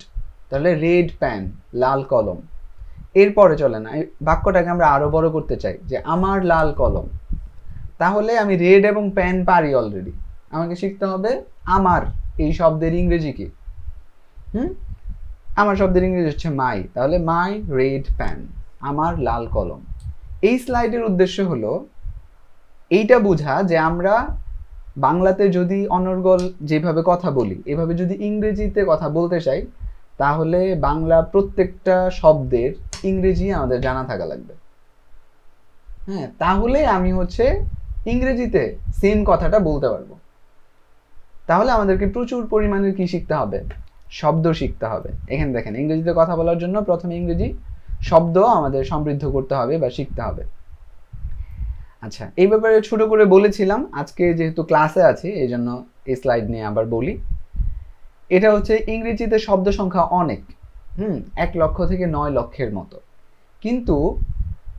তাহলে রেড প্যান, লাল কলম। এরপরে চলে না, এই বাক্যটাকে আমরা আরো বড় করতে চাই, যে আমার লাল কলম, তাহলে আমি রেড এবং প্যান পারি অলরেডি, আমাকে শিখতে হবে আমার এই শব্দের ইংরেজি কি? আমার শব্দের ইংরেজি হচ্ছে মাই, তাহলে মাই রেড প্যান, আমার লাল কলম। এই স্লাইডের উদ্দেশ্য হলো এইটা বোঝা যে আমরা বাংলাতে যদি অনর্গল যেভাবে কথা বলি, এভাবে যদি ইংরেজিতে কথা বলতে চাই, তাহলে বাংলা প্রত্যেকটা শব্দের ইংরেজি আমাদের জানা থাকা লাগবে। হ্যাঁ, তাহলে আমি হচ্ছে ইংরেজিতে সেম কথাটা বলতে পারবো। তাহলে আমাদেরকে প্রচুর পরিমাণে কি শিখতে হবে? শব্দ শিখতে হবে। এখানে দেখেন, ইংরেজিতে কথা বলার জন্য প্রথমে ইংরেজি শব্দ আমাদের সমৃদ্ধ করতে হবে বা শিখতে হবে। আচ্ছা, এই ব্যাপারে ছোট করে বলেছিলাম, আজকে যেহেতু ক্লাসে আছি এই জন্য এই স্লাইড নিয়ে আবার বলি। এটা হচ্ছে ইংরেজিতে শব্দ সংখ্যা অনেক, 1 লক্ষ থেকে 9 লক্ষের মতো। কিন্তু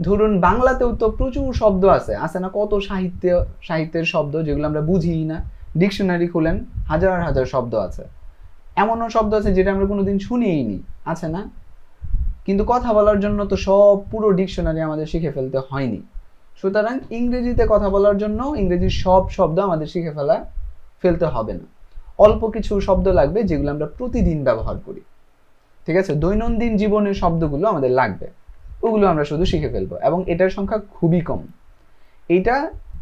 ধরুন বাংলাতেও তো প্রচুর শব্দ আছে না? কত সাহিত্যের শব্দ যেগুলো আমরা বুঝিই না। ডিকশনারি খুলেন, হাজার হাজার শব্দ আছে। এমনও শব্দ আছে যেটা আমরা কোনোদিন শুনিই নি, আছে না? কিন্তু কথা বলার জন্য তো সব পুরো ডিকশনারি আমাদের শিখে ফেলতে হয়নি। সুতরাং ইংরেজিতে কথা বলার জন্য ইংরেজির সব শব্দ আমাদের শিখে ফেলতে হবে না। অল্প কিছু শব্দ লাগবে যেগুলো আমরা প্রতিদিন ব্যবহার করি। ঠিক আছে, দৈনন্দিন জীবনের শব্দগুলো আমাদের লাগবে, ওগুলো আমরা শুধু শিখে ফেলবো, এবং এটার সংখ্যা খুবই কম। এইটা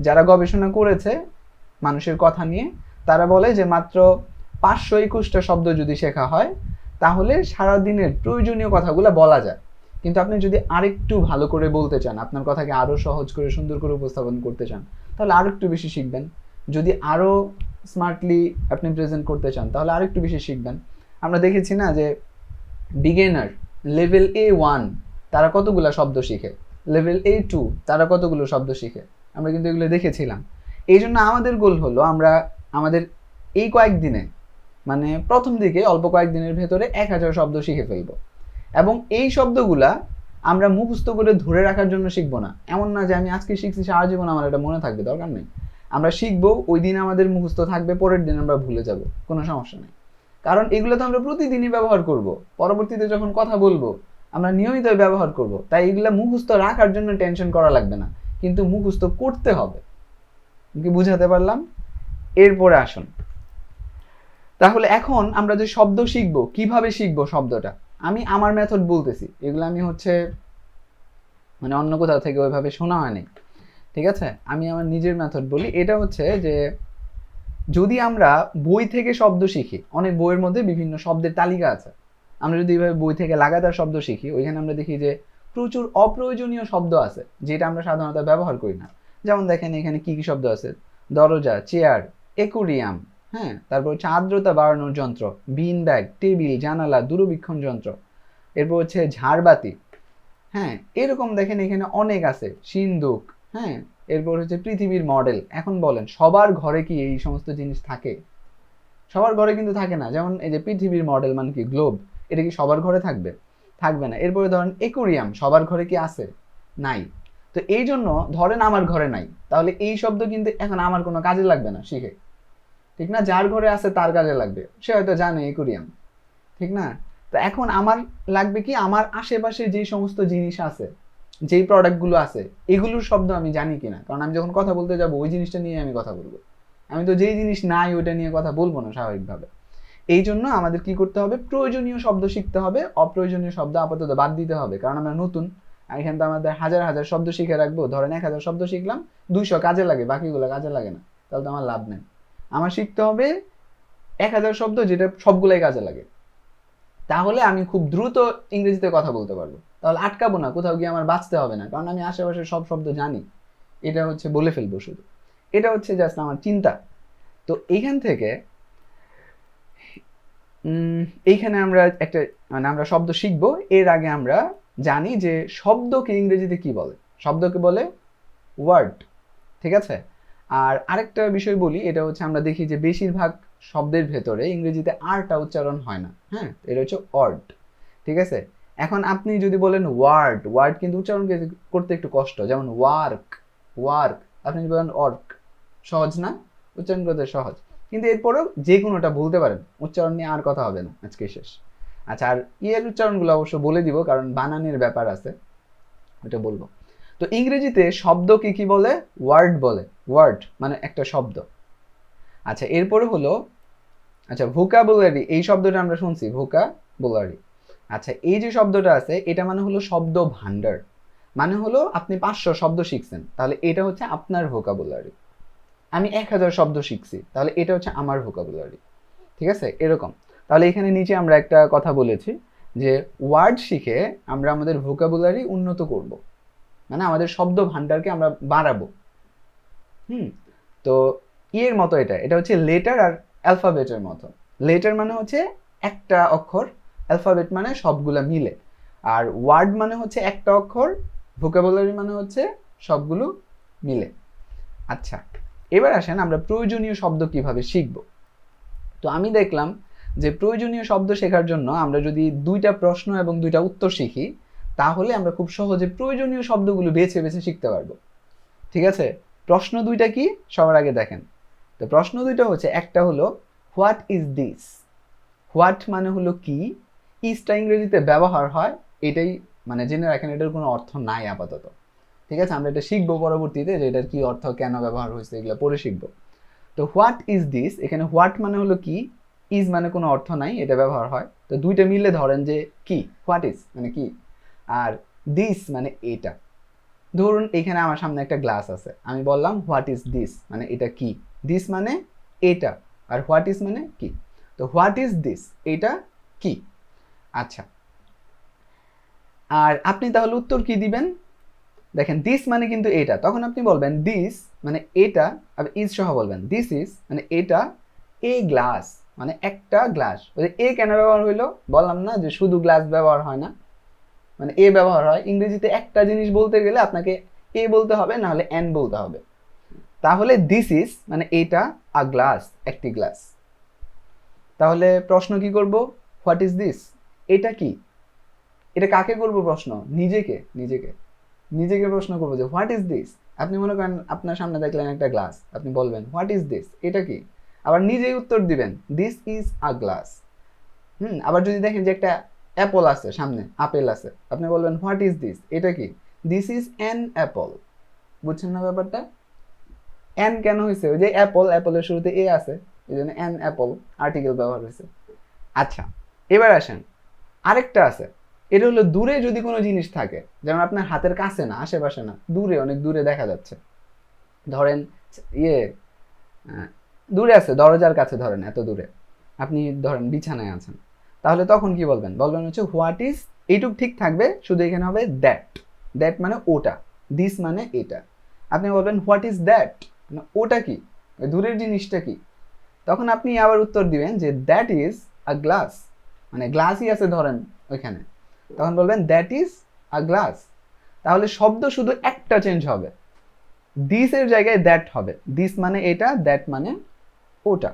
যারা গবেষণা করেছে মানুষের কথা নিয়ে, তারা বলে যে মাত্র 521টা শব্দ যদি শেখা হয়, তাহলে সারাদিনের প্রয়োজনীয় কথাগুলো বলা যায়। কিন্তু আপনি যদি আরেকটু ভালো করে বলতে চান, আপনার কথাকে আরো সহজ করে সুন্দর করে উপস্থাপন করতে চান, তাহলে আরো একটু বেশি শিখবেন। যদি আরো স্মার্টলি আপনি প্রেজেন্ট করতে চান, তাহলে আরো একটু বেশি শিখবেন। আমরা দেখেছি না যে বিগিনার লেভেল A1 তারা কতগুলো শব্দ শিখে, লেভেল A2 তারা কতগুলো শব্দ শিখে, আমরা কিন্তু এগুলো দেখেছিলাম। এই জন্য আমাদের গোল হলো আমরা আমাদের এই কয়েকদিনে, মানে প্রথম দিকে অল্প কয়েকদিনের ভেতরে 1000 শব্দ শিখে ফেলবো, এবং এই শব্দগুলা আমরা মুখস্থ করে ধরে রাখার জন্য শিখবো না। এমন না যে আমি আজকে শিখছি সারা জীবন আমার এটা মনে থাকবে, দরকার নেই। আমরা শিখবো, ওই দিন আমাদের মুখস্থ থাকবে, পরের দিন আমরা ভুলে যাব, কোনো সমস্যা নেই। কারণ এগুলো তো আমরা প্রতিদিনই ব্যবহার করব, পরবর্তীতে যখন কথা বলবো আমরা নিয়মিত ব্যবহার করব। তাই এগুলা মুখস্থ রাখার জন্য টেনশন করা লাগবে না, কিন্তু মুখস্থ করতে হবে। কি বুঝাতে পারলাম? এরপরে আসুন, তাহলে এখন আমরা যে শব্দ শিখবো, কিভাবে শিখবো শব্দটা, আমি আমার মেথড বলতেছি, এগুলো আমি হচ্ছে মানে অন্য কোথাও থেকে ওইভাবে শোনা হয়নি, ঠিক আছে? আমি আমার নিজের মেথড বলি। এটা হচ্ছে যে যদি আমরা বই থেকে শব্দ শিখি, অনেক বইয়ের মধ্যে বিভিন্ন শব্দের তালিকা আছে, আমরা যদি এইভাবে বই থেকে লাগাতার শব্দ শিখি, ওইখানে আমরা দেখি যে প্রচুর অপ্রয়োজনীয় শব্দ আছে যেটা আমরা সাধারণত ব্যবহার করি না। যেমন দেখেন এখানে কি কি শব্দ আছে: দরজা, চেয়ার, একুরিয়াম, হ্যাঁ, তারপর হচ্ছে আর্দ্রতা বাড়ানোর যন্ত্র, বিন ব্যাগ, টেবিল, জানালা, দূরবীক্ষণ যন্ত্র, এরপর হচ্ছে ঝাড়বাতি, হ্যাঁ, এরকম দেখেন এখানে অনেক আছে, সিন্দুক, হ্যাঁ, এরপর হচ্ছে পৃথিবীর মডেল। এখন বলেন সবার ঘরে কি এই সমস্ত জিনিস থাকে? সবার ঘরে কিন্তু থাকে না। যেমন এই যে পৃথিবীর মডেল মানে কি, গ্লোব, এটা কি সবার ঘরে থাকবে? থাকবে না। এরপরে ধরেন একুরিয়াম, সবার ঘরে কি আছে? নাই। তো এই জন্য ধরেন আমার ঘরে নাই, তাহলে এই শব্দ কিন্তু এখন আমার কোনো কাজে লাগবে না শিখে, ঠিক না? যার ঘরে আছে তার কাজে লাগবে, সে হয়তো জানে একুরিয়াম, ঠিক না? তো এখন আমার লাগবে কি, আমার আশেপাশে যেই সমস্ত জিনিস আছে, যেই প্রোডাক্টগুলো আছে, এগুলোর শব্দ আমি জানি কিনা। কারণ আমি যখন কথা বলতে যাব ওই জিনিসটা নিয়ে আমি কথা বলবো, আমি তো যেই জিনিস নাই ওইটা নিয়ে কথা বলবো না স্বাভাবিকভাবে। এই জন্য আমাদের কি করতে হবে, প্রয়োজনীয় শব্দ শিখতে হবে, অপ্রয়োজনীয় শব্দ আপাতত বাদ দিতে হবে। কারণ আমরা নতুন, এখানে তো আমাদের হাজার হাজার শব্দ শিখে রাখবো। ধরেন 1000 শব্দ শিখলাম, 200 কাজে লাগে, বাকিগুলো কাজে লাগে না, তাহলে তো আমার লাভ নেই। আমার শিখতে হবে 1000 শব্দ যেটা সবগুলাই কাজে লাগে, তাহলে আমি খুব দ্রুত ইংরেজিতে কথা বলতে পারবো। তাহলে আটকাবো না, কোথাও গিয়ে আমার বাঁচতে হবে না, কারণ আমি আশেপাশে সব শব্দ জানি, এটা হচ্ছে বলে ফেলবো শুধু। এটা হচ্ছে জাস্ট আমার চিন্তা। তো এইখান থেকে এইখানে আমরা একটা মানে আমরা শব্দ শিখবো, এর আগে আমরা জানি যে শব্দকে ইংরেজিতে কি বলে। শব্দকে বলে ওয়ার্ড, ঠিক আছে? আর আরেকটা বিষয় বলি, এটা হচ্ছে আমরা দেখি যে বেশিরভাগ শব্দের ভেতরে ইংরেজিতে আরটা উচ্চারণ হয় না, হ্যাঁ, এটা হচ্ছে ওয়ার্ড, ঠিক আছে? এখন আপনি যদি বলেন ওয়ার্ড, ওয়ার্ড কিন্তু উচ্চারণ করতে একটু কষ্ট। যেমন ওয়ার্ক, ওয়ার্ক, আপনি যদি বলেন অর্ক, সহজ না? উচ্চারণ করতে সহজ, কিন্তু এরপরেও যে কোনোটা বলতে পারেন, উচ্চারণ নিয়ে আর কথা হবে না, আজকে শেষ। আচ্ছা, আর ইয়ের উচ্চারণগুলো অবশ্য বলে দিব, কারণ বানানের ব্যাপার আছে, ওটা বলবো। তো ইংরেজিতে শব্দকে কি বলে? ওয়ার্ড বলে। ওয়ার্ড মানে একটা শব্দ। আচ্ছা, এরপরে হলো, আচ্ছা, ভোকাবুলারি, এই শব্দটা আমরা শুনছি, ভোকাবুলারি। আচ্ছা, এই যে শব্দটা আছে, এটা মানে হলো শব্দ ভান্ডার, মানে হলো আপনি 500 শব্দ শিখছেন, তাহলে এটা হচ্ছে আপনার ভোকাবুলারি। আমি 1000 শব্দ শিখছি, তাহলে এটা হচ্ছে আমার ভোকাবুলারি, ঠিক আছে? এরকম। তাহলে এখানে নিচে আমরা একটা কথা বলেছি যে ওয়ার্ড শিখে আমরা আমাদের ভোকাবুলারি উন্নত করব, মানে আমাদের শব্দ ভান্ডারকে আমরা বাড়াবো। তো ইয়ের মতো, এটা হচ্ছে লেটার আর অ্যালফাবেটের মতো। লেটার মানে হচ্ছে একটা অক্ষর, অ্যালফাবেট মানে সবগুলা মিলে, আর ওয়ার্ড মানে হচ্ছে একটা অক্ষর, ভোকাবুলারি মানে হচ্ছে সবগুলো মিলে। আচ্ছা, এবার আসেন আমরা প্রয়োজনীয় শব্দ কিভাবে শিখব। তো আমি দেখলাম যে প্রয়োজনীয় শব্দ শেখার জন্য আমরা যদি 2টা প্রশ্ন এবং 2টা উত্তর শিখি, তাহলে আমরা খুব সহজে প্রয়োজনীয় শব্দগুলো বেছে বেছে শিখতে পারবো, ঠিক আছে? প্রশ্ন 2টা কি সবার আগে দেখেন। তো প্রশ্ন 2টা হচ্ছে, একটা হলো হোয়াট ইজ দিস। হোয়াট মানে হলো কি, ইজটা ইংরেজিতে ব্যবহার হয়, এটাই মানে জেনে রাখেন, এটার কোনো অর্থ নাই আপাতত, ঠিক আছে? আমরা এটা শিখবো পরবর্তীতে যে এটার কি অর্থ, কেন ব্যবহার হয়েছে, এগুলো পরে শিখবো। তো হোয়াট ইজ দিস, এখানে হোয়াট মানে হলো কি, ইজ মানে কোনো অর্থ নাই, এটা ব্যবহার হয়। তো 2টা মিলে ধরেন যে কি, হোয়াট ইজ মানে কি, আর দিস মানে এটা। ধরুন এখানে আমার সামনে একটা গ্লাস আছে, আমি বললাম হোয়াট ইজ দিস মানে এটা কি, দিস মানে এটা, আর হোয়াট ইজ মানে কি। তো হোয়াট ইজ দিস, এটা কি। আচ্ছা, আর আপনি তাহলে উত্তর কি দিবেন? দেখেন দিস মানে কিন্তু এটা, তখন আপনি বলবেন দিস মানে এটা, আর ইজ সহ বলবেন। দিস ইজ মানে এটা, এ গ্লাস মানে একটা গ্লাস। এ কেন ব্যবহার হইলো? বললাম না যে শুধু গ্লাস ব্যবহার হয় না, মানে এ ব্যবহার হয়। ইংরেজিতে একটা জিনিস বলতে গেলে আপনাকে এ বলতে হবে, না হলে এন বলতে হবে। তাহলে দিস ইজ মানে এটা, আ গ্লাস একটি গ্লাস। তাহলে প্রশ্ন কি করব, হোয়াট ইজ দিস, এটা কি। এটা কাকে করবো প্রশ্ন? নিজেকে নিজেকে নিজেকে প্রশ্ন করবো যে হোয়াট ইজ দিস। আপনি মনে করেন আপনার সামনে দেখলেন একটা গ্লাস, আপনি বলবেন হোয়াট ইজ দিস, এটা কি? আবার নিজেই উত্তর দিবেন দিস ইজ আ গ্লাস। আবার যদি দেখেন যে একটা অ্যাপল আছে সামনে, আপেল আছে, আপনি বলবেন হোয়াট ইজ দিস, এটা কি? This is an Apple. বুঝছেন না ব্যাপারটা? অ্যান কেন হয়েছে? ওই যে অ্যাপল, অ্যাপলের শুরুতে এ আছে, এই জন্য অ্যান অ্যাপল আর্টিকেল ব্যবহার হয়েছে। আচ্ছা, এবার আসেন আরেকটা আছে, এটা হলো দূরে যদি কোনো জিনিস থাকে, যেমন আপনার হাতের কাছে না, আশেপাশে না, দূরে, অনেক দূরে দেখা যাচ্ছে, ধরেন দূরে আছে, দরজার কাছে ধরেন, এত দূরে, আপনি ধরেন বিছানায় আছেন, তাহলে তখন কি বলবেন? বলবেন হচ্ছে হোয়াট ইজ, এইটুক ঠিক থাকবে, শুধু এখানে হবে দ্যাট। দ্যাট মানে ওটা, দিস মানে এটা। আপনি বলবেন হোয়াট ইজ দ্যাট, মানে ওটা কি, দূরের জিনিসটা কি? তখন আপনি আবার উত্তর দিবেন যে দ্যাট ইজ আ গ্লাস, মানে গ্লাসই আছে ধরেন ওইখানে, তখন বলবেন দ্যাট ইজ আ গ্লাস। তাহলে শব্দ শুধু একটা চেঞ্জ হবে, দিস এর জায়গায় দ্যাট হবে, দিস মানে এটা, দ্যাট মানে ওটা।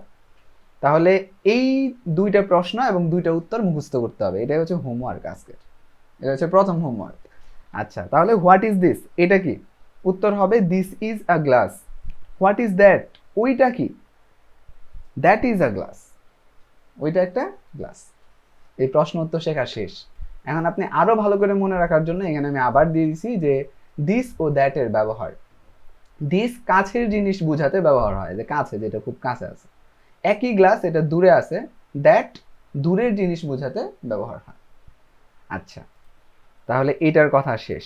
তাহলে এই দুইটা প্রশ্ন এবং দুইটা উত্তর মুখস্থ করতে হবে, এটাই হচ্ছে হোমওয়ার্ক আজকের, এটা হচ্ছে প্রথম হোমওয়ার্ক। আচ্ছা, তাহলে হোয়াট ইজ দিস, এটা কি? উত্তর হবে this is a glass. What is that, ওইটা কি? দ্যাট ইজ আ গ্লাস, ওইটা একটা গ্লাস। এই প্রশ্ন উত্তর শেখা শেষ। এখন আপনি আরো ভালো করে মনে রাখার জন্য এখানে আমি আবার দিয়ে দিছি যে দিস ও দ্যাট এর ব্যবহার। দিস কাছের জিনিস বোঝাতে ব্যবহার হয়, যে কাছে, যেটা খুব কাছে আছে। একই গ্লাস, এটা দূরে আছে, দ্যাট দূরের জিনিস বোঝাতে ব্যবহার হয়। আচ্ছা, তাহলে এটার কথা শেষ।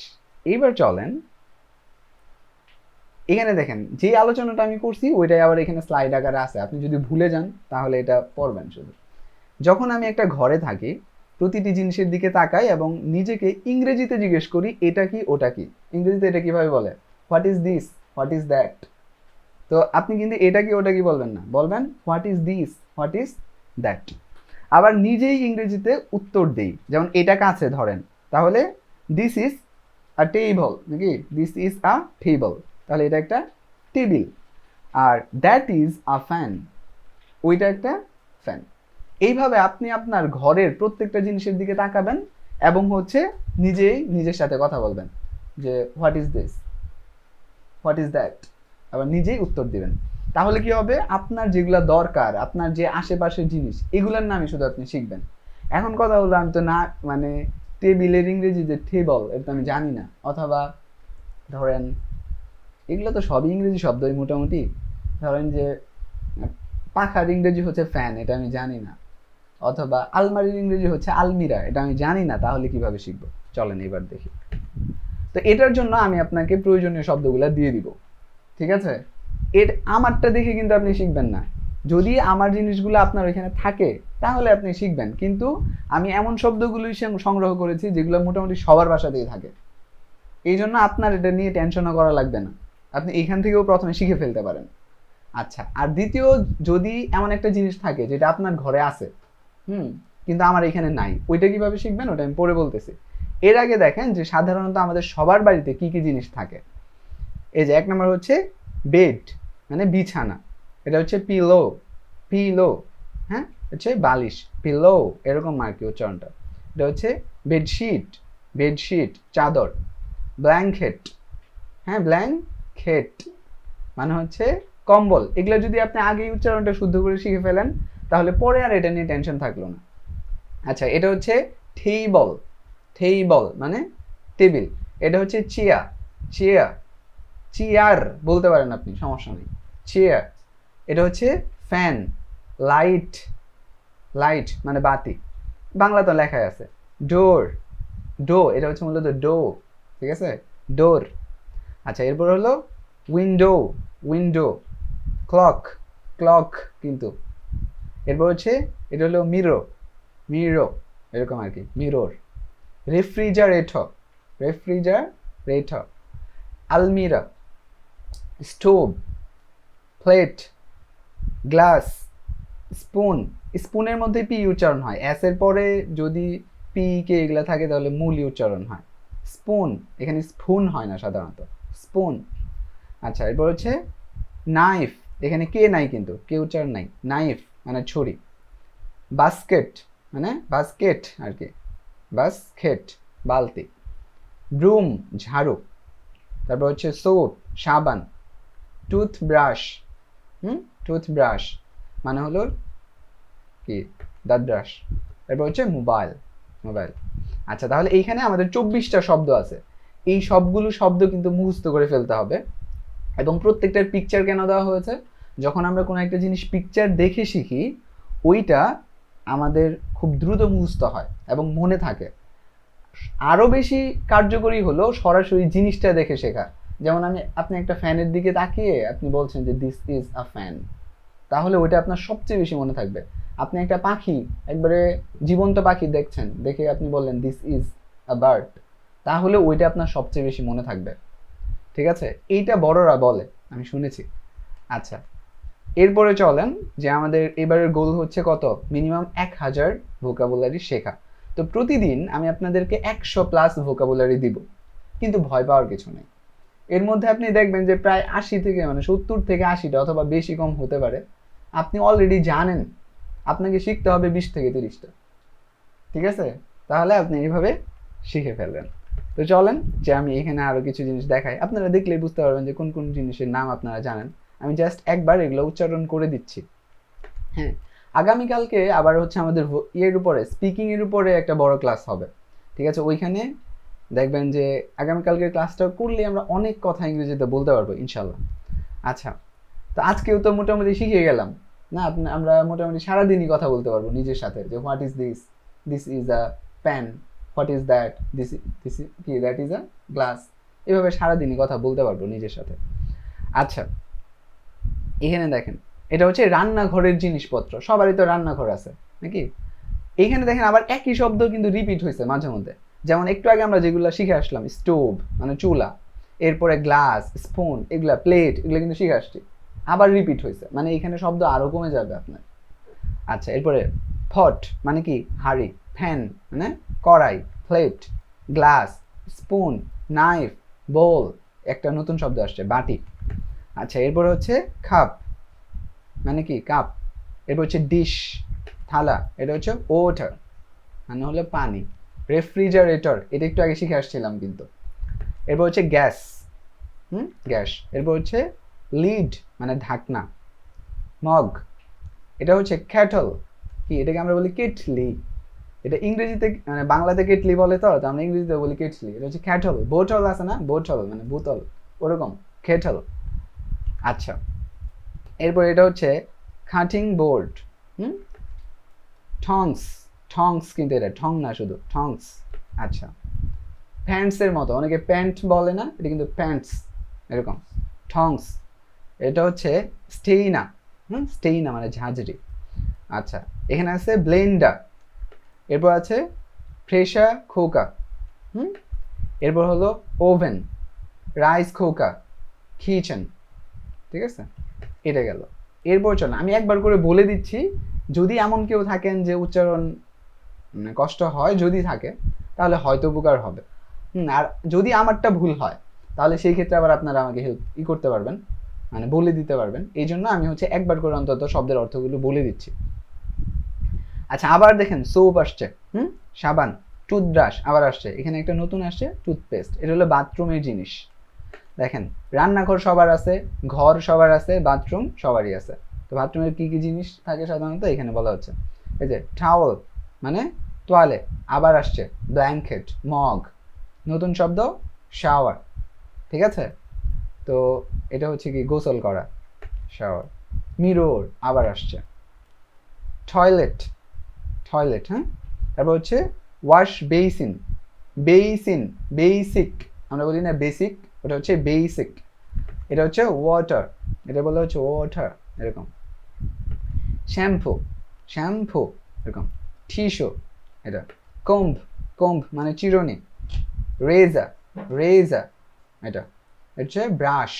এইবার চলেন এখানে দেখেন, যে আলোচনাটা আমি করছি ওইটাই আবার এখানে স্লাইড আকারে আছে, আপনি যদি ভুলে যান তাহলে এটা পড়বেন শুধু। যখন আমি একটা ঘরে থাকি, প্রতিটি জিনিসের দিকে তাকাই এবং নিজেকে ইংরেজিতে জিজ্ঞেস করি এটা কি, ওটা কি। ইংরেজিতে এটা কিভাবে বলে? What is this, what is that. তো আপনি কিন্তু এটা কি ওটা কি বলবেন না, বলবেন what is this, what is that. আবার নিজেই ইংরেজিতে উত্তর দেই, যেমন এটা কাছে ধরেন, তাহলে দিস ইজ আ টেবল, নাকি দিস ইজ আ টেবল, তাহলে এটা একটা টেবিল। আর দ্যাট ইজ আ ফ্যান, ওইটা একটা ফ্যান। এইভাবে আপনি আপনার ঘরের প্রত্যেকটা জিনিসের দিকে তাকাবেন এবং হচ্ছে নিজেই নিজের সাথে কথা বলবেন যে what is this, what is that, আবার নিজেই উত্তর দিবেন। তাহলে কি হবে? আপনার যেগুলো দরকার, আপনার যে আশেপাশের জিনিস, এগুলোর নামই শুধু আপনি শিখবেন। এখন কথা হলো, আমি তো না, মানে টেবিলের ইংরেজি যে টেবল, এটা তো আমি জানি না, অথবা ধরেন এগুলো তো সবই ইংরেজি শব্দই মোটামুটি, ধরেন যে পাখার ইংরেজি হচ্ছে ফ্যান, এটা আমি জানি না, অথবা আলমারির ইংরেজি হচ্ছে আলমিরা, এটা আমি জানি না, তাহলে কিভাবে শিখবো? চলেন এবার দেখি। তো এটার জন্য আমি আপনাকে প্রয়োজনীয় শব্দগুলো দিয়ে দিব, ঠিক আছে? আমারটা দেখে কিন্তু আপনি শিখবেন না। যদি আমার জিনিসগুলো আপনার ওইখানে থাকে তাহলে আপনি শিখবেন, কিন্তু আমি এমন শব্দগুলোই সংগ্রহ করেছি যেগুলো মোটামুটি সবার বাসাতেই থাকে। এই জন্য আপনার এটা নিয়ে টেনশনও করা লাগবে না, আপনি এখান থেকেও প্রথমে শিখে ফেলতে পারেন। আচ্ছা, আর দ্বিতীয়, যদি এমন একটা জিনিস থাকে যেটা আপনার ঘরে আছে, কিন্তু আমার এখানে নাই, ওইটা কিভাবে শিখবেন ওটা আমি পরে বলতেছি। এর আগে দেখেন যে সাধারণত আমাদের সবার বাড়িতে কি কি জিনিস থাকে। এই যে 1 নম্বর হচ্ছে বেড, মানে বিছানা, এটা হচ্ছে পিলো, পিলো, হ্যাঁ, হচ্ছে বালিশ, পিলো, এরকম আর কি উচ্চারণটা। এটা হচ্ছে বেডশিট, বেডশিট চাদর। ব্ল্যাঙ্কেট, হ্যাঁ, ব্ল্যাঙ্কেট মানে হচ্ছে কম্বল। এগুলো যদি আপনি আগেই উচ্চারণটা শুদ্ধ করে শিখে ফেলেন তাহলে পরে আর এটা নিয়ে টেনশন থাকলো না। আচ্ছা, এটা হচ্ছে টেবল, টেবল মানে টেবিল। এটা হচ্ছে চেয়ার, চেয়ার, চেয়ার বলতে পারেন আপনি, সমস্যা নেই, চেয়ার। এটা হচ্ছে ফ্যান, লাইট, লাইট মানে বাতি, বাংলা তো লেখাই আছে। ডোর, ডো, এটা হচ্ছে মূলত ডো, ঠিক আছে, ডোর। আচ্ছা, এরপর হলো উইন্ডো, উইন্ডো। ক্লক, ক্লক কিন্তু। এরপর হচ্ছে এটা হলো মিরো, মিরো, এরকম আর কি, মিরর। Refrigerator, refrigerator. আলমিরা, স্টোভ, প্লেট, গ্লাস, স্পুন। স্পুনের মধ্যে পি উচ্চারণ হয়, এস এর পরে যদি পি কে এগুলা থাকে তাহলে মূলই উচ্চারণ হয়। স্পুন, এখানে স্পুন হয় না সাধারণত, স্পুন। আচ্ছা, এরপর হচ্ছে নাইফ, এখানে কে নাই কিন্তু, কে উচ্চারণ নাই, নাইফ মানে ছুরি। বাস্কেট মানে বাস্কেট আর কি, বাস্কেট। বালতি, ব্রুম ঝাড়ু, তারপর হচ্ছে সোপ সাবান, টুথব্রাশ টুথব্রাশ মানে হলো কি দাঁত ব্রাশ, তারপর হচ্ছে মোবাইল মোবাইল। আচ্ছা, তাহলে এইখানে আমাদের 24টা শব্দ আছে। এই সবগুলো শব্দ কিন্তু মুখস্থ করে ফেলতে হবে, এবং প্রত্যেকটার পিকচার কেন দেওয়া হয়েছে, যখন আমরা কোনো একটা জিনিস পিকচার দেখে শিখি ওইটা আমাদের খুব দ্রুত মুখস্থ হয় এবং মনে থাকে। আরও বেশি কার্যকরী হলো সরাসরি জিনিসটা দেখে শেখা। যেমন আপনি একটা ফ্যানের দিকে তাকিয়ে আপনি বলছেন যে দিস ইজ আ ফ্যান, তাহলে ওইটা আপনার সবচেয়ে বেশি মনে থাকবে। আপনি একটা পাখি, একবারে জীবন্ত পাখি দেখছেন, দেখে আপনি বললেন দিস ইজ আ বার্ড, তাহলে ওইটা আপনার সবচেয়ে বেশি মনে থাকবে। ঠিক আছে, এইটা বড়রা বলে, আমি শুনেছি। আচ্ছা, এরপরে চলেন যে আমাদের এবারের গোল হচ্ছে কত, মিনিমাম 1000 ভোকাবুলারি শেখা। তো প্রতিদিন আমি আপনাদেরকে 100+ ভোকাবুলারি দিব, কিন্তু ভয় পাওয়ার কিছু নেই। এর মধ্যে আপনি দেখবেন যে প্রায় 80 থেকে 70 থেকে 80টা অথবা বেশি কম হতে পারে আপনি অলরেডি জানেন, আপনাকে শিখতে হবে 20 থেকে 30টা। ঠিক আছে, তাহলে আপনি এইভাবে শিখে ফেলবেন। তো চলেন যে আমি এখানে আরও কিছু জিনিস দেখাই, আপনারা দেখলেই বুঝতে পারবেন যে কোন কোন জিনিসের নাম আপনারা জানেন। আমি জাস্ট একবার এগুলো উচ্চারণ করে দিচ্ছি। হ্যাঁ, আগামীকালকে আবার হচ্ছে আমাদের ইয়ের উপরে, স্পিকিংয়ের উপরে একটা বড় ক্লাস হবে। ঠিক আছে, ওইখানে দেখবেন যে আগামীকালকের ক্লাসটা করলে আমরা অনেক কথা ইংরেজিতে বলতে পারবো ইনশাল্লাহ। আচ্ছা, তো আজকেও তো মোটামুটি শিখে গেলাম না, আমরা মোটামুটি সারাদিনই কথা বলতে পারবো নিজের সাথে, যে what is this, this is a pan, what is that, this কি, দ্যাট ইজ আ গ্লাস। এভাবে সারাদিনই কথা বলতে পারবো নিজের সাথে। আচ্ছা, এখানে দেখেন এটা হচ্ছে রান্নাঘরের জিনিসপত্র, সবারই তো রান্নাঘর আছে নাকি। এইখানে দেখেন আবার একই শব্দ কিন্তু রিপিট হয়েছে মাঝে মধ্যে। যেমন একটু আগে আমরা যেগুলো শিখে আসলাম, স্টোভ মানে চুলা, এরপরে গ্লাস, স্পুন, এগুলা প্লেট, এগুলো কিন্তু শিখে আসছি, আবার রিপিট হয়েছে, মানে এখানে শব্দ আরও কমে যাবে আপনার। আচ্ছা, এরপরে পট মানে কি হাঁড়ি, ফ্যান মানে কড়াই, প্লেট, গ্লাস, স্পুন, নাইফ, বোল, একটা নতুন শব্দ আসছে বাটি। আচ্ছা, এরপরে হচ্ছে কাপ মানে কি কাপ, এরপর হচ্ছে ডিশ থালা, এটা হচ্ছে ওয়াটার মানে হলো পানি, রেফ্রিজারেটর এটা একটু আগে শিখে আসছিলাম কিন্তু। এরপর হচ্ছে গ্যাস, গ্যাস, এরপর হচ্ছে লিড মানে ঢাকনা, মগ, এটা হচ্ছে ক্যাটল, কি এটাকে আমরা বলি কেটলি, এটা ইংরেজিতে মানে বাংলাতে কেটলি বলে, তো আমরা ইংরেজিতে বলি কেটলি, এটা হচ্ছে ক্যাটল। বোটল আছে না, বোটল মানে বোতল, ওরকম কেটল। আচ্ছা, এরপর এটা হচ্ছে কাটিং বোর্ড, ঠংস, ঠংস কিন্তু এটা ঠং না, শুধু ঠংস। আচ্ছা, প্যান্টসের মতো, অনেকে প্যান্ট বলে না, এটা কিন্তু প্যান্টস এরকম, ঠংস। এটা হচ্ছে স্টেইনা, স্টেইনা মানে ঝাঁঝরি। আচ্ছা, এখানে আছে ব্লেন্ডার, এরপর আছে প্রেসার কুকার, এরপর হলো ওভেন, রাইস কুকার, কিচেন। ঠিক আছে, এটা গেল। এরপর চলো আমি একবার করে বলে দিচ্ছি, যদি এমন কেউ থাকেন যে উচ্চারণ কষ্ট হয়, যদি থাকে তাহলে হয়তো উপকার হবে। আর যদি আমারটা ভুল হয় তাহলে সেই ক্ষেত্রে আবার আপনারা আমাকে হেল্প করতে পারবেন, মানে বলে দিতে পারবেন। এই জন্য আমি হচ্ছে একবার করে অন্তত শব্দের অর্থগুলো বলে দিচ্ছি। আচ্ছা, আবার দেখেন সোপ আসছে, সাবান, টুথব্রাশ আবার আসছে, এখানে একটা নতুন আসছে টুথপেস্ট, এটা হলো বাথরুমের জিনিস। দেখেন রান্নাঘর সবার আছে, ঘর সবার আছে, বাথরুম সবারই আছে। তো বাথরুমের কি কি জিনিস থাকে সাধারণত এখানে বলা হচ্ছে, এই যে টাওয়েল মানে তোয়ালে, আবার আসছে ব্ল্যাঙ্কেট, মগ, নতুন শব্দ শাওয়ার। ঠিক আছে, তো এটা হচ্ছে কি গোসল করা, শাওয়ার। মিরর আবার আসছে, টয়লেট, টয়লেট, হ্যাঁ। তারপর হচ্ছে ওয়াশ বেসিন, বেসিন, বেসিক আমরা বলি না বেসিক, ওটা হচ্ছে বেসিক। এটা হচ্ছে ওয়াটার, এটা বলা হচ্ছে ওয়াটার এরকম। শ্যাম্পু, শ্যাম্পু এরকম। টিস্যু, এটা কম্ব, কম্ব মানে চিরুনি। রেজার, রেজার, এটা হচ্ছে ব্রাশ,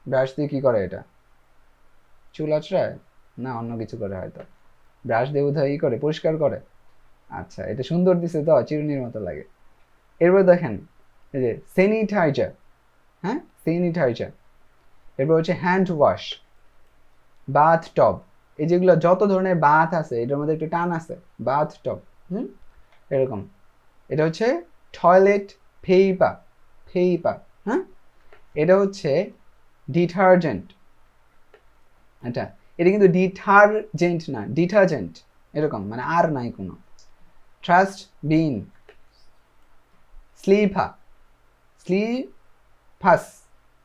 ব্রাশ দিয়ে কি করে এটা, চুল আঁচড়ায় না অন্য কিছু করে হয়তো, ব্রাশ দিয়ে বোধহয় করে পরিষ্কার করে। আচ্ছা, এটা সুন্দর দিছে তো, চিরুনির মতো লাগে। এরপর দেখেন এই যে স্যানিটাইজার, হ্যাঁ স্যানিটাইজার। এরপর হচ্ছে হ্যান্ড ওয়াশ, বাথ টব, এই যেগুলো যত ধরনের বাথ আছে এটার মধ্যে একটু টান আছে, বাথ টব, এরকম। এটা হচ্ছে টয়লেট পেপার, পেপার, হ্যাঁ, এটা হচ্ছে ডিটারজেন্ট। এটা এটা কিন্তু ডিটারজেন্ট না, ডিটারজেন্ট, এরকম মানে আর নাই কোনো। ট্রাস্ট বিন, স্লিপার, স্লিপাস,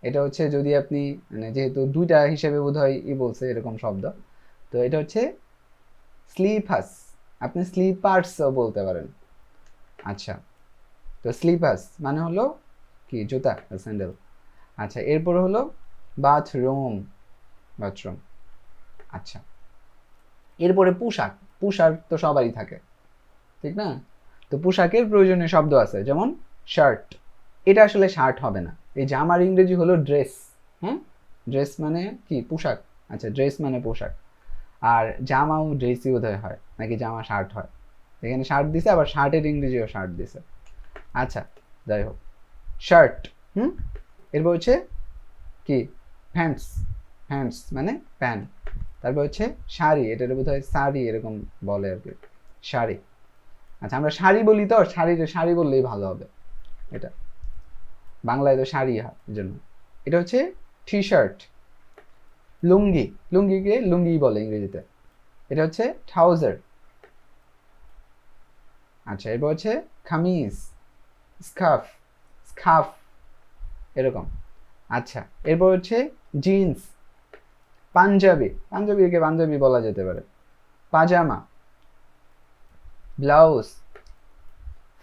এটা হচ্ছে যদি আপনি মানে যেহেতু দুইটা হিসেবে বোধহয় বলছে এরকম শব্দ, তো এটা হচ্ছে স্লিপাস, আপনি স্লিপার্সও বলতে পারেন। আচ্ছা, তো স্লিপার্স মানে হলো কি জুতা, স্যান্ডেল। আচ্ছা, এরপর হলো বাথরুম, বাথরুম। আচ্ছা, এরপরে পোশাক, পোশাক তো সবারই থাকে, ঠিক না? তো পোশাকের প্রয়োজনীয় শব্দ আছে, যেমন শার্ট, এটা আসলে শার্ট হবে না, এই জামার ইংরেজি হলো ড্রেস। হ্যাঁ, ড্রেস মানে কি পোশাক। আচ্ছা, ড্রেস মানে পোশাক, আর জামাও ড্রেসই বোধহয় হয়, নাকি জামা শার্ট হয়, এখানে শার্ট দিছে, আবার শার্টের ইংরেজিও শার্ট দিছে। আচ্ছা, যাই হোক, শার্ট। এরপর হচ্ছে কি প্যান্টস, প্যান্টস মানে প্যান্ট। তারপর হচ্ছে শাড়ি, এটার বোধ হয় শাড়ি এরকম বলে আর কি, শাড়ি। আচ্ছা, আমরা শাড়ি বলি তো, শাড়ি বললেই ভালো হবে, এটা বাংলায় তো শাড়ি জন্য। এটা হচ্ছে টি শার্ট। লুঙ্গি, লুঙ্গিকে লুঙ্গি বলে ইংরেজিতে, এটা হচ্ছে ট্রাউজার। আচ্ছা, এরপর হচ্ছে কামিজ, স্কার্ফ, স্কার্ফ এরকম। আচ্ছা, এরপর হচ্ছে জিন্স, পাঞ্জাবি, পাঞ্জাবিকে পাঞ্জাবি বলা যেতে পারে, পাজামা, ব্লাউজ,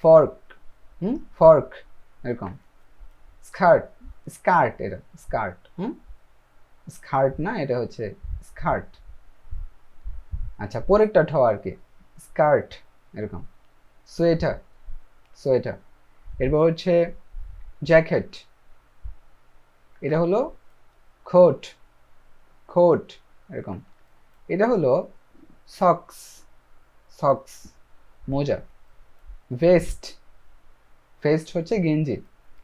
ফর্ক, ফর্ক এরকম। স্কার্ট, স্কার্ট, এটা স্কার্ট, স্কার্ট না, এটা হচ্ছে স্কার্ট। আচ্ছা, পরেরটা ঠ আর কি, স্কার্ট এরকম। Sweater, sweater. এরপর হচ্ছে জ্যাকেট, এটা হলো কোট, কোট এরকম। এটা হলো সক্স, সক্স মোজা। ভেস্ট, ভেস্ট হচ্ছে গেঞ্জি।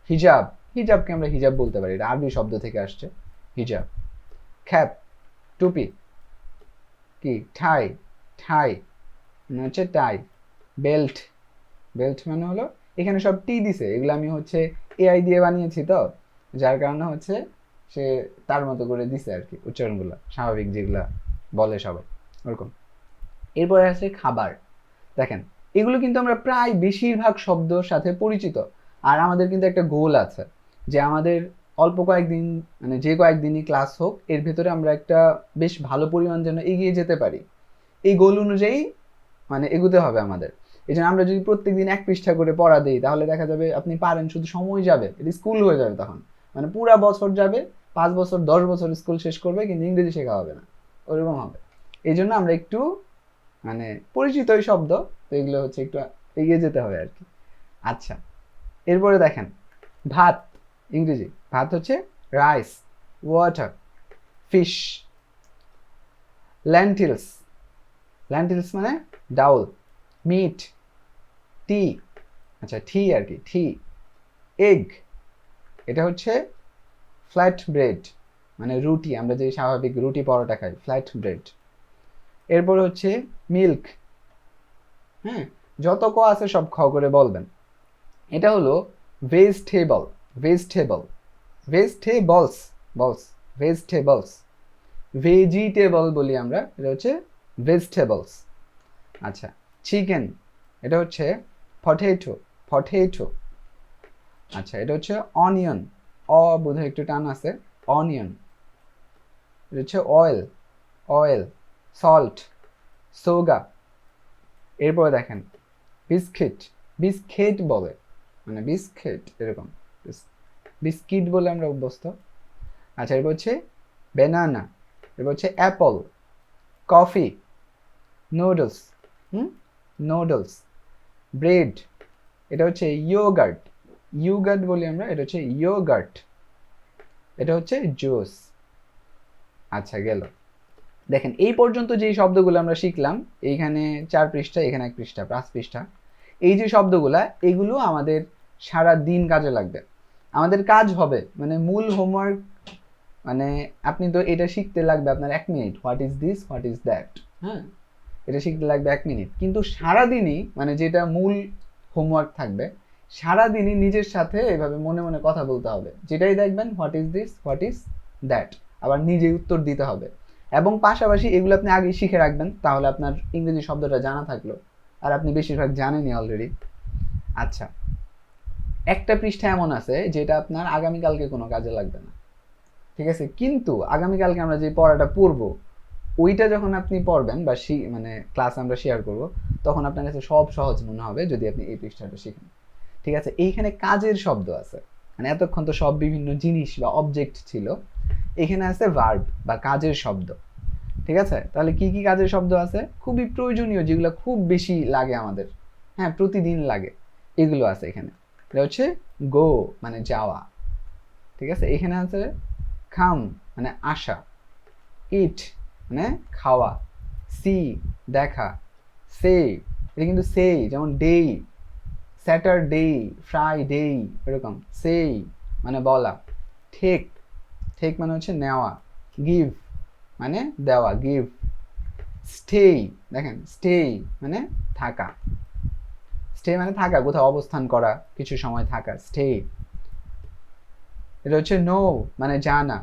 হিজাব, হিজাবকে আমরা হিজাব বলতে পারি, এটা আরবি শব্দ থেকে আসছে, হিজাব। ক্যাপ, টুপি। কি টাই, টাই মানে হচ্ছে টাই। বেল্ট, বেল্ট মানে হলো, এখানে সব টি দিছে, এগুলো আমি হচ্ছে এআই দিয়ে বানিয়েছি তো, যার কারণে হচ্ছে সে তার মতো করে দিছে আর কি, উচ্চারণগুলো স্বাভাবিক যেগুলা বলে সবাই ওরকম। এরপরে আছে খাবার। দেখেন, এগুলো কিন্তু আমরা প্রায় বেশিরভাগ শব্দর সাথে পরিচিত, আর আমাদের কিন্তু একটা গোল আছে যে আমাদের অল্প কয়েকদিন মানে যে কয়েকদিনই ক্লাস হোক, এর ভেতরে আমরা একটা বেশ ভালো পরিমাণ যেন এগিয়ে যেতে পারি, এই গোল অনুযায়ী মানে এগোতে হবে আমাদের। এই জন্য আমরা যদি প্রত্যেকদিন 1 পৃষ্ঠা করে পড়া দিই, তাহলে দেখা যাবে আপনি পারেন, শুধু সময় যাবে, এটা স্কুল হয়ে যাবে তখন, মানে পুরা বছর যাবে, 5 বছর 10 বছর স্কুল শেষ করবে, কিন্তু ইংরেজি শেখা হবে না, ওরকম হবে। এই জন্য আমরা একটু মানে পরিচিত এই শব্দ, তো এগুলো হচ্ছে একটু এগিয়ে যেতে হবে আর কি। আচ্ছা, এরপরে দেখেন ভাত, ইংরেজি ভাত হচ্ছে রাইস, ওয়াটার, ফিশ। ল্যান্টিলস, ল্যান্টিলস মানে ডাউল। মিট, টি, আচ্ছা টি আর কি, টি। এগ, এটা হচ্ছে ফ্ল্যাট ব্রেড, মানে রুটি, আমরা যে স্বাভাবিক রুটি পরোটা খাই, ফ্ল্যাট ব্রেড। এরপর হচ্ছে মিল্ক, হ্যাঁ, যত ক আছে সব খ করে বলবেন। এটা হলো ভেজিটেবল, ভেজিটেবল, ভেজিটেবলস, বলস, ভেজিটেবলস। ভেজিটেবল বলি আমরা, এটা হচ্ছে ভেজিটেবলস। আচ্ছা, চিকেন, এটা হচ্ছে পটেটো, পটেটো। আচ্ছা, এটা হচ্ছে অনিয়ন, অ বোধহয় একটু টান আছে, অনিয়ন। এটা হচ্ছে অয়েল, অয়েল। সল্ট, সোগা। এরপরে দেখেন বিস্কিট, বিস্কিট বলে, মানে বিস্কিট এরকম, বিস্কিট বলে আমরা অভ্যস্ত। আচ্ছা, এরপর হচ্ছে ব্যানানা, এরপর হচ্ছে Apple, coffee, noodles, noodles. Bread, এটা হচ্ছে ইয়োগার্ট, ইয়োগার্ট বলি আমরা, এটা হচ্ছে ইয়োগার্ট। এটা হচ্ছে জুস। আচ্ছা, গেল। দেখেন, এই পর্যন্ত যেই শব্দগুলো আমরা শিখলাম, এইখানে 4 পৃষ্ঠা, এখানে 1 পৃষ্ঠা, 5 পৃষ্ঠা, এই যে শব্দগুলা, এগুলো আমাদের সারা দিন কাজে লাগবে, আমাদের কাজ হবে, মানে মূল হোমওয়ার্ক, মানে আপনি তো এটা শিখতে লাগবে আপনার 1 minute, what is this, what is that, হ্যাঁ, এটা শিখতে লাগবে 1 মিনিট, কিন্তু সারাদিনই মানে যেটা মূল হোমওয়ার্ক থাকবে, সারাদিনই নিজের সাথে এভাবে মনে মনে কথা বলতে হবে, যেটাই দেখবেন what is this, what is that, আবার নিজেই উত্তর দিতে হবে। এবং পাশাপাশি এগুলো আপনি আগেই শিখে রাখবেন, তাহলে আপনার ইংরেজি শব্দটা জানা থাকলো, আর আপনি বেশিরভাগ জানেনই অলরেডি। আচ্ছা, একটা পৃষ্ঠা এমন আছে যেটা আপনার আগামীকালকে কোনো কাজে লাগবে না, ঠিক আছে, কিন্তু আগামীকালকে আমরা যে পড়াটা পড়বো ওইটা যখন আপনি পড়বেন বা মানে ক্লাস আমরা শেয়ার করব, তখন আপনার কাছে সব সহজ মনে হবে যদি আপনি এই পৃষ্ঠাটা শিখেন। ঠিক আছে, এইখানে কাজের শব্দ আছে, মানে এতক্ষণ তো সব বিভিন্ন জিনিস বা অবজেক্ট ছিল, এখানে আছে ভার্ব বা কাজের শব্দ। ঠিক আছে, তাহলে কি কি কাজের শব্দ আছে খুবই প্রয়োজনীয়, যেগুলো খুব বেশি লাগে আমাদের, হ্যাঁ প্রতিদিন লাগে, এগুলো আছে এখানে। এটা হচ্ছে গো মানে যাওয়া, ঠিক আছে, এখানে আছে খাম মানে আসা, ইট মানে খাওয়া, সি দেখা, সে এটা কিন্তু সে, যেমন ডে, স্যাটারডে, ফ্রাইডে, এরকম সে মানে বলা, ঠেক, ঠেক মানে হচ্ছে নেওয়া, গিভ মানে দেওয়া, গিভ, স্টে, দেখেন স্টে মানে থাকা, স্টে মানে থাকা, কোথাও অবস্থান করা, কিছু সময় থাকা, স্টে। এটা হচ্ছে নো মানে জানা,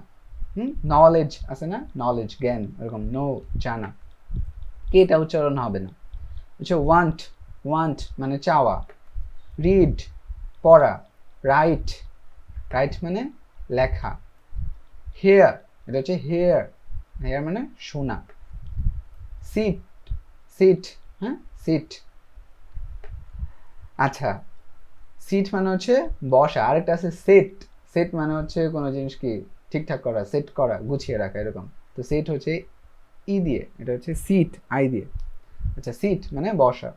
নলেজ আছে না, নলেজ জ্ঞান, এরকম নো জানা, কে এটা উচ্চারণ হবে না। হচ্ছে ওয়ান্ট, ওয়ান্ট মানে চাওয়া, রিড পড়া, রাইট, রাইট মানে লেখা, হেয়ার এটা হচ্ছে হেয়ার, হেয়ার মানে শোনা, সিট, সিট হ্যাঁ সিট। আচ্ছা, সিট মানে হচ্ছে বসা, আরেকটা আছে সেট, সেট মানে হচ্ছে কোনো জিনিস কি ঠিকঠাক করা, সেট করা, গুছিয়ে রাখা, এরকম। তো সেট হচ্ছে ই দিয়ে, এটা হচ্ছে সিট আই দিয়ে। আচ্ছা, সিট মানে বসা।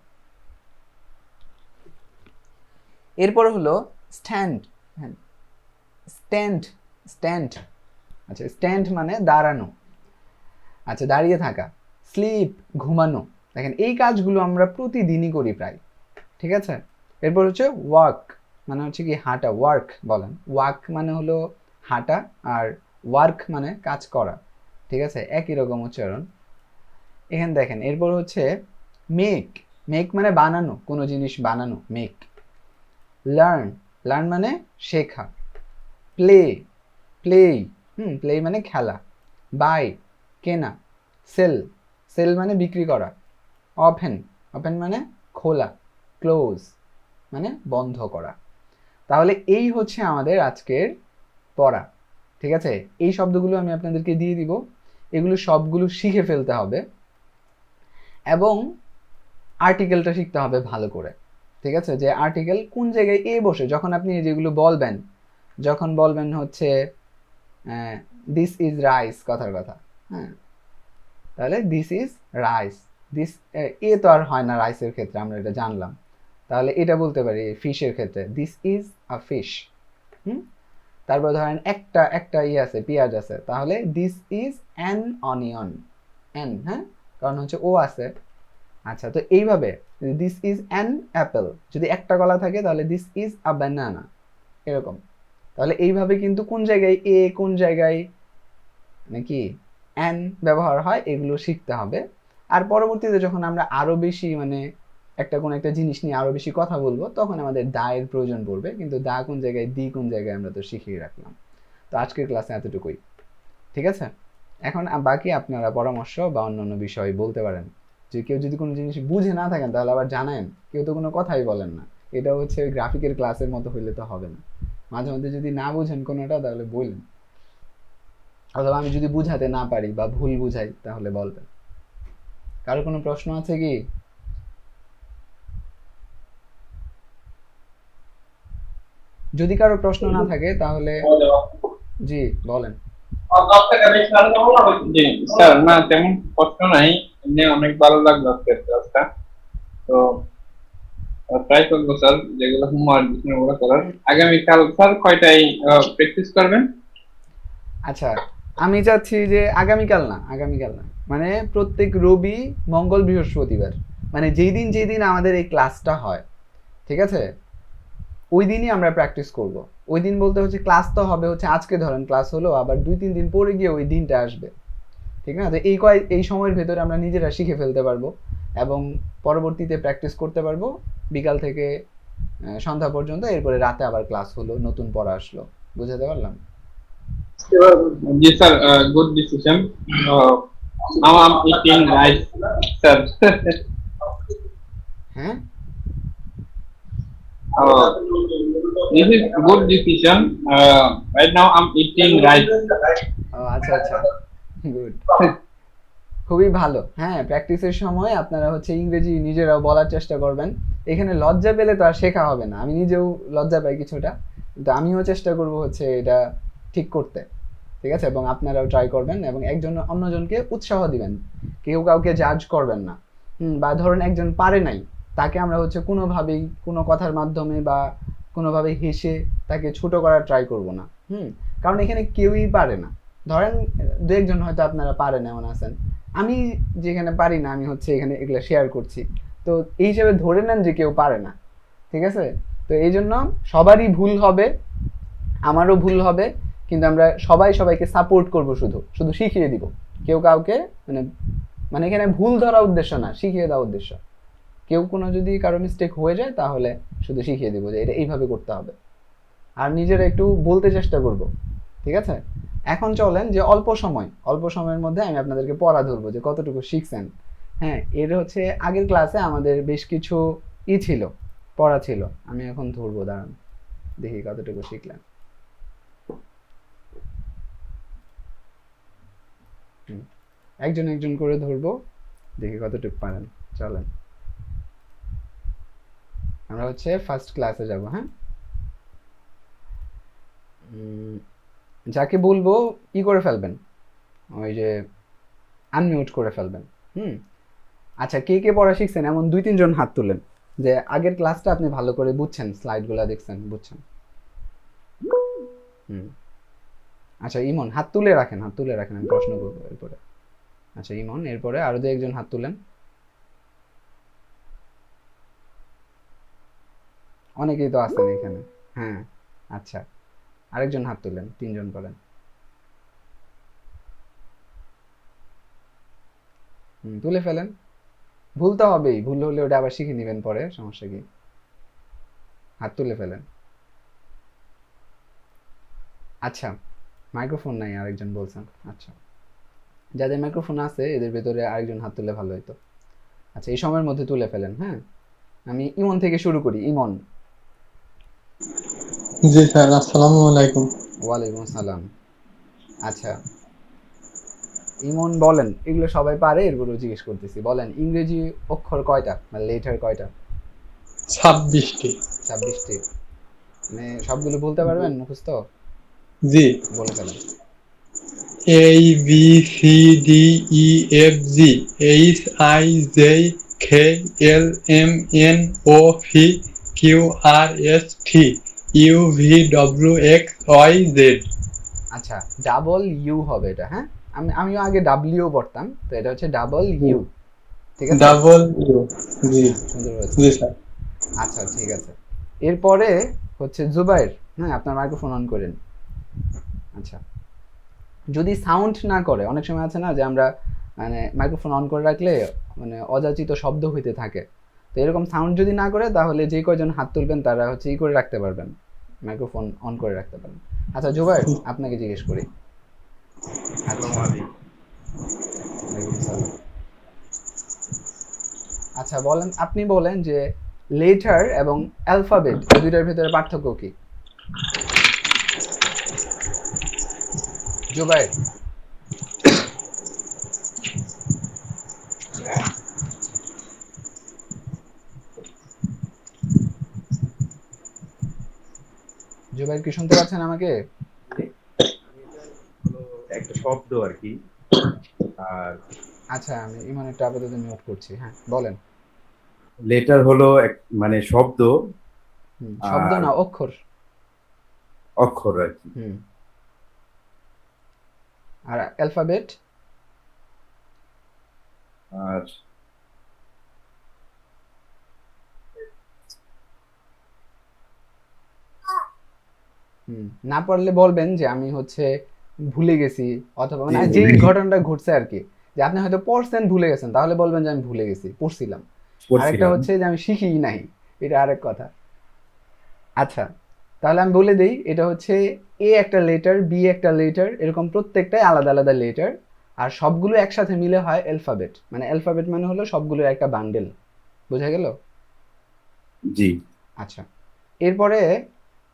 এরপর হলো স্ট্যান্ড, হ্যাঁ স্ট্যান্ড, স্ট্যান্ড, আচ্ছা স্ট্যান্ড মানে দাঁড়ানো, আচ্ছা দাঁড়িয়ে থাকা, স্লিপ ঘুমানো, দেখেন এই কাজগুলো আমরা প্রতিদিনই করি প্রায়, ঠিক আছে। এরপর হচ্ছে ওয়াক মানে হচ্ছে কি হাঁটা, ওয়ার্ক বলেন, ওয়াক মানে হলো হাঁটা, আর ওয়ার্ক মানে কাজ করা, ঠিক আছে, একই রকম উচ্চারণ। এখানে দেখেন এরপর হচ্ছে মেক, মেক মানে বানানো, কোনো জিনিস বানানো, মেক। লার্ন, লার্ন মানে শেখা, প্লে, প্লে, প্লে মানে খেলা, বাই কেনা, সেল, সেল মানে বিক্রি করা, ওপেন, ওপেন মানে খোলা, ক্লোজ মানে বন্ধ করা। তাহলে এই হচ্ছে আমাদের আজকের পড়া, ঠিক আছে। এই শব্দগুলো আমি আপনাদেরকে দিয়ে দিব, এগুলো সবগুলো শিখে ফেলতে হবে, এবং আর্টিকেলটা শিখতে হবে ভালো করে, ঠিক আছে, যে আর্টিকেল কোন জায়গায় এ বসে, যখন আপনি যেগুলো বলবেন, যখন বলবেন হচ্ছে দিস ইজ রাইস, কথার কথা, হ্যাঁ তাহলে দিস ইজ রাইস, দিস এ তো আর হয় না রাইসের ক্ষেত্রে, আমরা এটা জানলাম, তাহলে এটা বলতে পারি ফিশের ক্ষেত্রে দিস ইজ আ ফিশ। তারপর ধরেন একটা একটা ই আছে, পেঁয়াজ আছে, তাহলে this is an onion, an, হ্যাঁ কারণ হচ্ছে ও আছে। আচ্ছা, তো এইভাবে দিস ইজ অ্যান অ্যাপেল, যদি একটা গলা থাকে তাহলে দিস ইজ আ ব্যানানা, এরকম। তাহলে এইভাবে কিন্তু কোন জায়গায় এ, কোন জায়গায় নাকি অ্যান ব্যবহার হয়, এগুলো শিখতে হবে। আর পরবর্তীতে যখন আমরা আরো বেশি মানে একটা কোন একটা জিনিস নিয়ে আরো বেশি কথা বলবো, তখন আমাদের দায়ের প্রয়োজন পড়বে, কিন্তু দা কোন জায়গায়, দি কোন জায়গায় আমরা তো শিখিয়ে রাখলাম। তো আজকের ক্লাসে এতটুকুই, ঠিক আছে। এখন বাকি আপনারা পরামর্শ বা অন্যান্য বিষয় বলতে পারেন, যে কেউ যদি কোনো জিনিস বুঝে না থাকেন তাহলে আবার জানান, কেউ তো কোনো কথাই বলেন না, এটা হচ্ছে গ্রাফিকের ক্লাসের মতো হইলে তো হবে না, মাঝে মধ্যে যদি না বুঝেন কোনোটা তাহলে বললেন, অথবা আমি যদি বুঝাতে না পারি বা ভুল বুঝাই তাহলে বলবেন। কারো কোনো প্রশ্ন আছে কি? যদি কারো প্রশ্ন না থাকে তাহলে জি বলেন। জি স্যার, না তেমন প্রশ্ন নাই, এমনি অনেক ভালো লাগলো আজকের ক্লাসটা। তো ট্রাই করবো স্যার যেগুলো হোমওয়ার্ক দিচ্ছেন ওগুলো করার। আগামীকাল স্যার কয়টায় প্র্যাকটিস করবেন? আচ্ছা, আমি চাচ্ছি যে আগামীকাল না, আগামীকাল না মানে প্রত্যেক রবি মঙ্গল বৃহস্পতিবার, মানে যেই দিন যেই দিন আমাদের এই ক্লাসটা হয়, ঠিক আছে, ওই দিনই আমরা প্র্যাকটিস করব। ওই দিন বলতে হচ্ছে ক্লাস তো হবে হচ্ছে আজকে ধরেন ক্লাস হলো, আবার 2-3 দিন পরে গিয়ে ওই দিনটা আসবে, ঠিক না। তো এই সময়ের ভেতরে আমরা নিজেরা শিখে ফেলতে পারবো এবং পরবর্তীতে প্র্যাকটিস করতে পারবো বিকাল থেকে সন্ধ্যা পর্যন্ত, এরপরে রাতে আবার ক্লাস হলো, নতুন পড়া আসলো। বুঝাতে পারলাম? জি sir, good decision. Now I am eating rice sir. হ্যাঁ, This is good decision. Right now I'm eating rice. ও আচ্ছা আচ্ছা, গুড, খুবই ভালো। হ্যাঁ, প্র্যাকটিসের সময় আপনারা হচ্ছে ইংরেজি নিজেরাও বলার চেষ্টা করবেন। এখানে লজ্জা পেলে তো আর শেখা হবে না। আমি নিজেও লজ্জা পাই কিছুটা, কিন্তু আমিও চেষ্টা করব হচ্ছে এটা ঠিক করতে। ঠিক আছে? এবং আপনারাও ট্রাই করবেন এবং একজন অন্যজনকে উৎসাহ দিবেন। কেউ কাউকে জাজ করবেন না। বা ধরুন একজন পারে নাই, তাকে আমরা হচ্ছে কোনোভাবেই কোনো কথার মাধ্যমে বা কোনোভাবে হেসে তাকে ছোট করার ট্রাই করব না। কারণ এখানে কেউই পারে না। ধরেন দু একজন হয়তো আপনারা পারেন, এমন আছেন। আমি যেখানে পারি না, আমি হচ্ছে এখানে এগুলো শেয়ার করছি। তো এই হিসেবে ধরে নেন যে কেউ পারে না। ঠিক আছে? তো এই জন্য সবারই ভুল হবে, আমারও ভুল হবে, কিন্তু আমরা সবাই সবাইকে সাপোর্ট করব, শুধু শুধু শিখিয়ে দিব। কেউ কাউকে মানে মানে এখানে ভুল ধরা উদ্দেশ্য না, শিখিয়ে দেওয়া উদ্দেশ্য। কেউ কোনো যদি কারো মিস্টেক হয়ে যায় তাহলে শুধু শিখিয়ে দিব যে এটা এইভাবে করতে হবে, আর নিজেরা একটু বলতে চেষ্টা করব। ঠিক আছে? এখন চলেন যে অল্প সময়ের মধ্যে আমি আপনাদেরকে পড়া ধরবো যে কতটুকু শিখছেন। হ্যাঁ, এর হচ্ছে আগের ক্লাসে আমাদের বেশ কিছু ছিল, পড়া ছিল। আমি এখন ধরবো, দাঁড়ান দেখি কতটুকু শিখলেন। একজন একজন করে ধরবো, দেখি কতটুকু পারেন। চলেন, আমরা হচ্ছে ফার্স্ট ক্লাসে যাব। হ্যাঁ, যাকে বলবো করে ফেলবেন, ওই যে আনমিউট করে ফেলবেন। আচ্ছা, কে কে পড়া শিখছেন এমন 2-3 জন হাত তুলেন, যে আগের ক্লাসটা আপনি ভালো করে বুঝছেন, স্লাইডগুলো দেখছেন, বুঝছেন। আচ্ছা, ইমন হাত তুলে রাখেন, আমি প্রশ্ন করবো এরপরে। আচ্ছা ইমন, এরপরে আরো 2-1 জন হাত তুলেন। অনেকেই তো আছেন এখানে। হ্যাঁ, আচ্ছা, আরেকজন হাত তুলেন, 3 জন করেন। তুলে ফেলেন, ভুল তো হবেই, ভুল হলে ওটা আবার শিখে নেবেন পরে, সমস্যা কি। হাত তুলে ফেলেন। আচ্ছা, মাইক্রোফোন নাই আরেকজন বলছেন। আচ্ছা, যাদের মাইক্রোফোন আছে এদের ভেতরে আরেকজন হাত তুলে ভালো হতো। আচ্ছা, এই সময়ের মধ্যে তুলে ফেলেন। হ্যাঁ, আমি ইমন থেকে শুরু করি। ইমন। জি স্যার, আসসালামু আলাইকুম। ওয়ালাইকুম আসসালাম। আচ্ছা ইমন বলেন, এগুলো সবাই পারে, এগুলো জিজ্ঞেস করতেছি। বলেন ইংরেজি অক্ষর কয়টা, মানে লেটার কয়টা? 26টি। 26টি। মানে সবগুলো বলতে পারবেন মুখস্থ? জি। বলে ফেলেন। A B C D E F G H I J K L M N O P Q R S T U V W X Y Z। আচ্ছা, ডাবল ইউ হবে এটা। হ্যাঁ, আমিও আগে ডাব্লিউ পড়তাম, তো এটা হচ্ছে ডাবল ইউ। ঠিক আছে? Double U. জি। সুন্দর হয়েছে। জি স্যার। আচ্ছা ঠিক আছে, এরপরে হচ্ছে জুবাইর। হ্যাঁ, আপনার মাইক্রোফোন অন করেন। আচ্ছা, যদি সাউন্ড না করে, অনেক সময় আছে না যে আমরা মানে মাইক্রোফোন অন করে রাখলে মানে অযাচিত শব্দ হইতে থাকে, তো এরকম সাউন্ড যদি না করে তাহলে যে কয়জন হাত তুলবেন তারা হচ্ছে করে রাখতে পারবেন, মাইক্রোফোন অন করে রাখতে পারবেন। আচ্ছা জুবাইর, আপনাকে জিজ্ঞেস করি। আচ্ছা বলেন, আপনি বলেন যে লেটার এবং অ্যালফাবেট এই দুইটার ভিতরে পার্থক্য কি? জুবাইর। জুবাইর কি শুনতে পাচ্ছেন আমাকে? একটা শব্দ আর কি। আর আচ্ছা, আমি ইমনেরটা আপাতত নোট করছি। হ্যাঁ বলেন। লেটার হলো মানে শব্দ, শব্দ আর না, অক্ষর। অক্ষর আর কি। আর অ্যালফাবেট? আর না পারলে বলবেন যে আমি হচ্ছে ভুলে গেছি, অথবা মানে যেই ঘটনাটা ঘটছে আর কি, যে আপনি হয়তো পড়ছেন ভুলে গেছেন, তাহলে বলবেন যে আমি ভুলে গেছি, পড়ছিলাম। আরেকটা হচ্ছে যে আমি শিখি নাই, এটা আরেক কথা। আচ্ছা, তাহলে আমি বলে দেই, এটা হচ্ছে এ একটা লেটার, বি একটা লেটার, এরকম প্রত্যেকটাই আলাদা আলাদা লেটার, আর সবগুলো একসাথে মিলে হয় অ্যালফাবেট। মানে অ্যালফাবেট মানে হলো সবগুলোর একটা বান্ডেল। বোঝা গেল? জি। আচ্ছা, এরপরে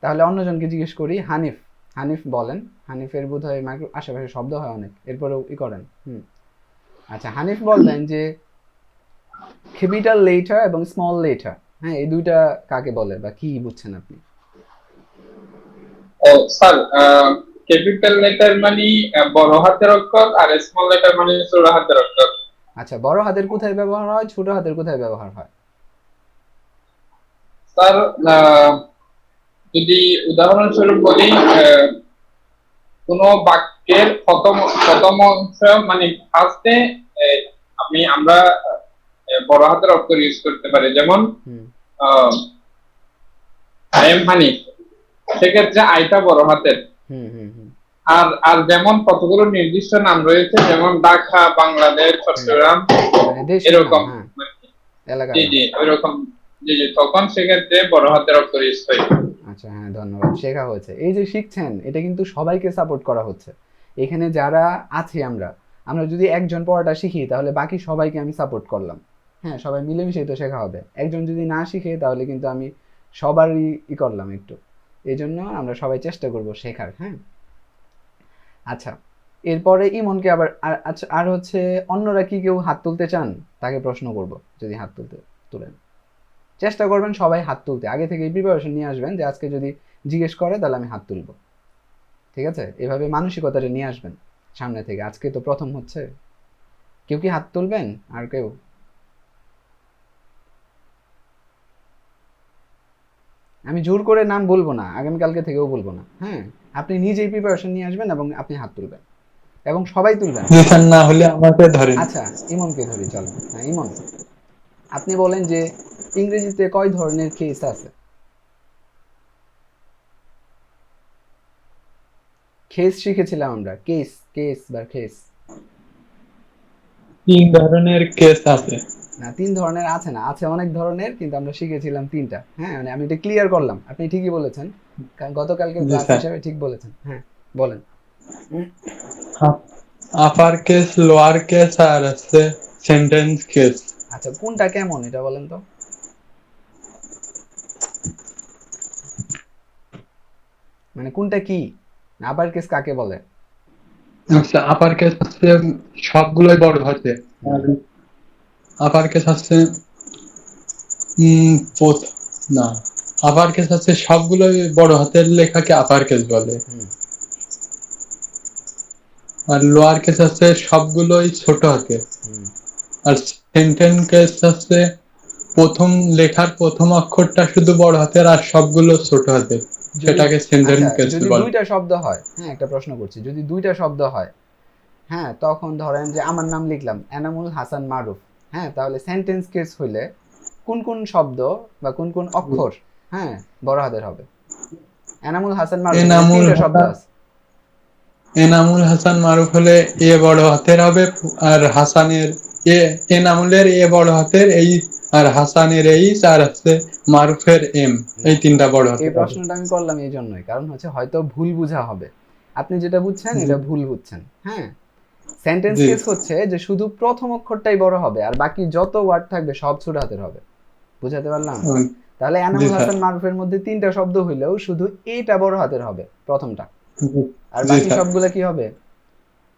তাহলে অন্যজনকে জিজ্ঞেস করি। হানিফ, হানিফ বলেন। হানিফের বোধ হয় মাইক্রো আশেপাশে শব্দ হয় অনেক, এরপরেও করেন। আচ্ছা, হানিফ বলবেন যে ক্যাপিটাল লেটার এবং স্মল লেটার, হ্যাঁ, এই দুইটা কাকে বলে বা কি বুঝছেন আপনি? ও স্যার, ক্যাপিটাল লেটার মানে বড় হাতের অক্ষর, আর স্মল লেটার মানে ছোট হাতের অক্ষর। আচ্ছা, বড় হাতের কোথায় ব্যবহার হয়, ছোট হাতের কোথায় ব্যবহার হয়? স্যার, যদি উদাহরণস্বরূপ বলি, কোন বাক্যের প্রথম প্রথম অংশ মানে ফার্স্টে আমরা বড় হাতের অক্ষর ইউজ করতে পারি, যেমন হুম আই এম হানিফ, সেক্ষেত্রে আইটা বড় হাতের। হুম হুম হুম আর আর যেমন কতগুলো নির্দিষ্ট নাম রয়েছে, যেমন ঢাকা, বাংলাদেশ, হুম চট্টগ্রাম, মানে দেশের নাম, এরকম। হ্যাঁ, জি এলাকার নাম। জি, ওইরকম। জি জি, তখন সেক্ষেত্রে বড় হাতের অক্ষর ইউজ হয়। আচ্ছা, হ্যাঁ, ধন্যবাদ, শেখা হয়েছে। এই যে শিখছেন, এটা কিন্তু সবাইকে সাপোর্ট করা হচ্ছে। এখানে যারা আছি আমরা, আমরা যদি একজন পড়াটা শিখি তাহলে বাকি সবাইকে আমি সাপোর্ট করলাম। হ্যাঁ, সবাই মিলেমিশেই তো শেখা হবে। একজন যদি না শিখে তাহলে কিন্তু আমি সবারই করলাম একটু। এই জন্য আমরা সবাই চেষ্টা করব শেখার। হ্যাঁ, আচ্ছা, এরপরে ইমনকে আবার আচ্ছা, আর হচ্ছে অন্যরা কি কেউ হাত তুলতে চান? তাকে প্রশ্ন করব, যদি হাত তুলেন। চেষ্টা করবেন সবাই হাত তুলতে, আগে থেকে প্রিপারেশন নিয়ে আসবেন যে আজকে যদি জিজ্ঞেস করে তাহলে আমি হাত তুলব। ঠিক আছে? এভাবে মানসিকতাটা নিয়ে আসবেন সামনে থেকে। আজকে তো প্রথম হচ্ছে। কেউ কি হাত তুলবেন? আর কেউ? আমি জোর করে নাম বলবো না, আগামীকালকে থেকেও বলবো না। হ্যাঁ, আপনি নিজেই প্রিপারেশন নিয়ে আসবেন এবং আপনি হাত তুলবেন এবং সবাই তুলবেন। জি স্যার, না হলে আমাকে ধরেন। আচ্ছা, ইমনকে ধরি, চলো। হ্যাঁ, ইমন, আপনি বলেন যে ইংরেজিতে কয় ধরনের কেস আছে? কেস শিখেছিলাম আমরা, কেস, কেস বা কেস। 3 ধরনের কেস আছে। না, 3 ধরনের আছে না, আছে অনেক ধরনের, কিন্তু আমরা শিখেছিলাম 3টা। হ্যাঁ, মানে আমি এটা ক্লিয়ার করলাম। আপনি ঠিকই বলেছেন। গতকালকের জি ক্লাস স্যার। হিসেবে ঠিক বলেছেন। হ্যাঁ, বলেন। আপার কেস, লোয়ার কেস আর আছে সেন্টেন্স কেস। আচ্ছা, কোনটা কেমন এটা বলেন তো? মানে কোনটা কি? আপার কেস কাকে বলে? আচ্ছা, আপার কেস হচ্ছে সবগুলোই বড় হাতে। হুম আর আপার কেস হচ্ছে উম পোত- না, আপার কেস হচ্ছে সবগুলোই বড় হাতের লেখাকে আপার কেস বলে। হুম আর লোয়ার কেস হচ্ছে সবগুলোই ছোট হাতের। হুম আর সেন্টেন্স কেস হচ্ছে প্রথম লেখার প্রথম অক্ষরটা শুধু বড় হাতের আর সবগুলো ছোট হাতের, যদি সেটাকে সেন্টেন্স আচ্ছা, কেস যদি বলে। দুইটা শব্দ হয়, হ্যাঁ, একটা প্রশ্ন করছি, যদি দুইটা শব্দ হয়, হ্যাঁ, তখন ধরেন যে আমার নাম লিখলাম এনামুল হাসান মারুফ। হ্যাঁ, তাহলে সেন্টেন্স কেস হইলে কোন কোন শব্দ বা কোন কোন অক্ষর, হ্যাঁ, বড় হাতের হবে? এনামুল হাসান মারুফ এখানে এনামুল 3টা শব্দ হাসান আছে। এনামুল হাসান মারুফ হলে এ বড় হাতের হবে। আর হাসানের এ, এনামুলের এ বড় হাতের এই, আর হাসানের এইচ, আর হচ্ছে মারুফের এম, না, এই তিনটা বড় এই হাতের হবে। প্রশ্নটা আমি করলাম এই জন্যই, কারণ হচ্ছে হয়তো ভুল বুঝা হবে। আপনি যেটা বুঝছেন জি এটা ভুল বুঝছেন। হ্যাঁ, সেন্টেন্স জি কেস হচ্ছে যে শুধু প্রথম অক্ষরটাই বড় হবে আর বাকি যত ওয়ার্ড থাকবে সব ছোট হাতের হবে। বুঝাতে পারলাম? উম, তাহলে জি এনামুল স্যার। হাসান মারুফের মধ্যে 3টা শব্দ হইলেও শুধু এইটা বড় হাতের হবে, প্রথমটা। জি আর জি বাকি স্যার, সবগুলা কি হবে?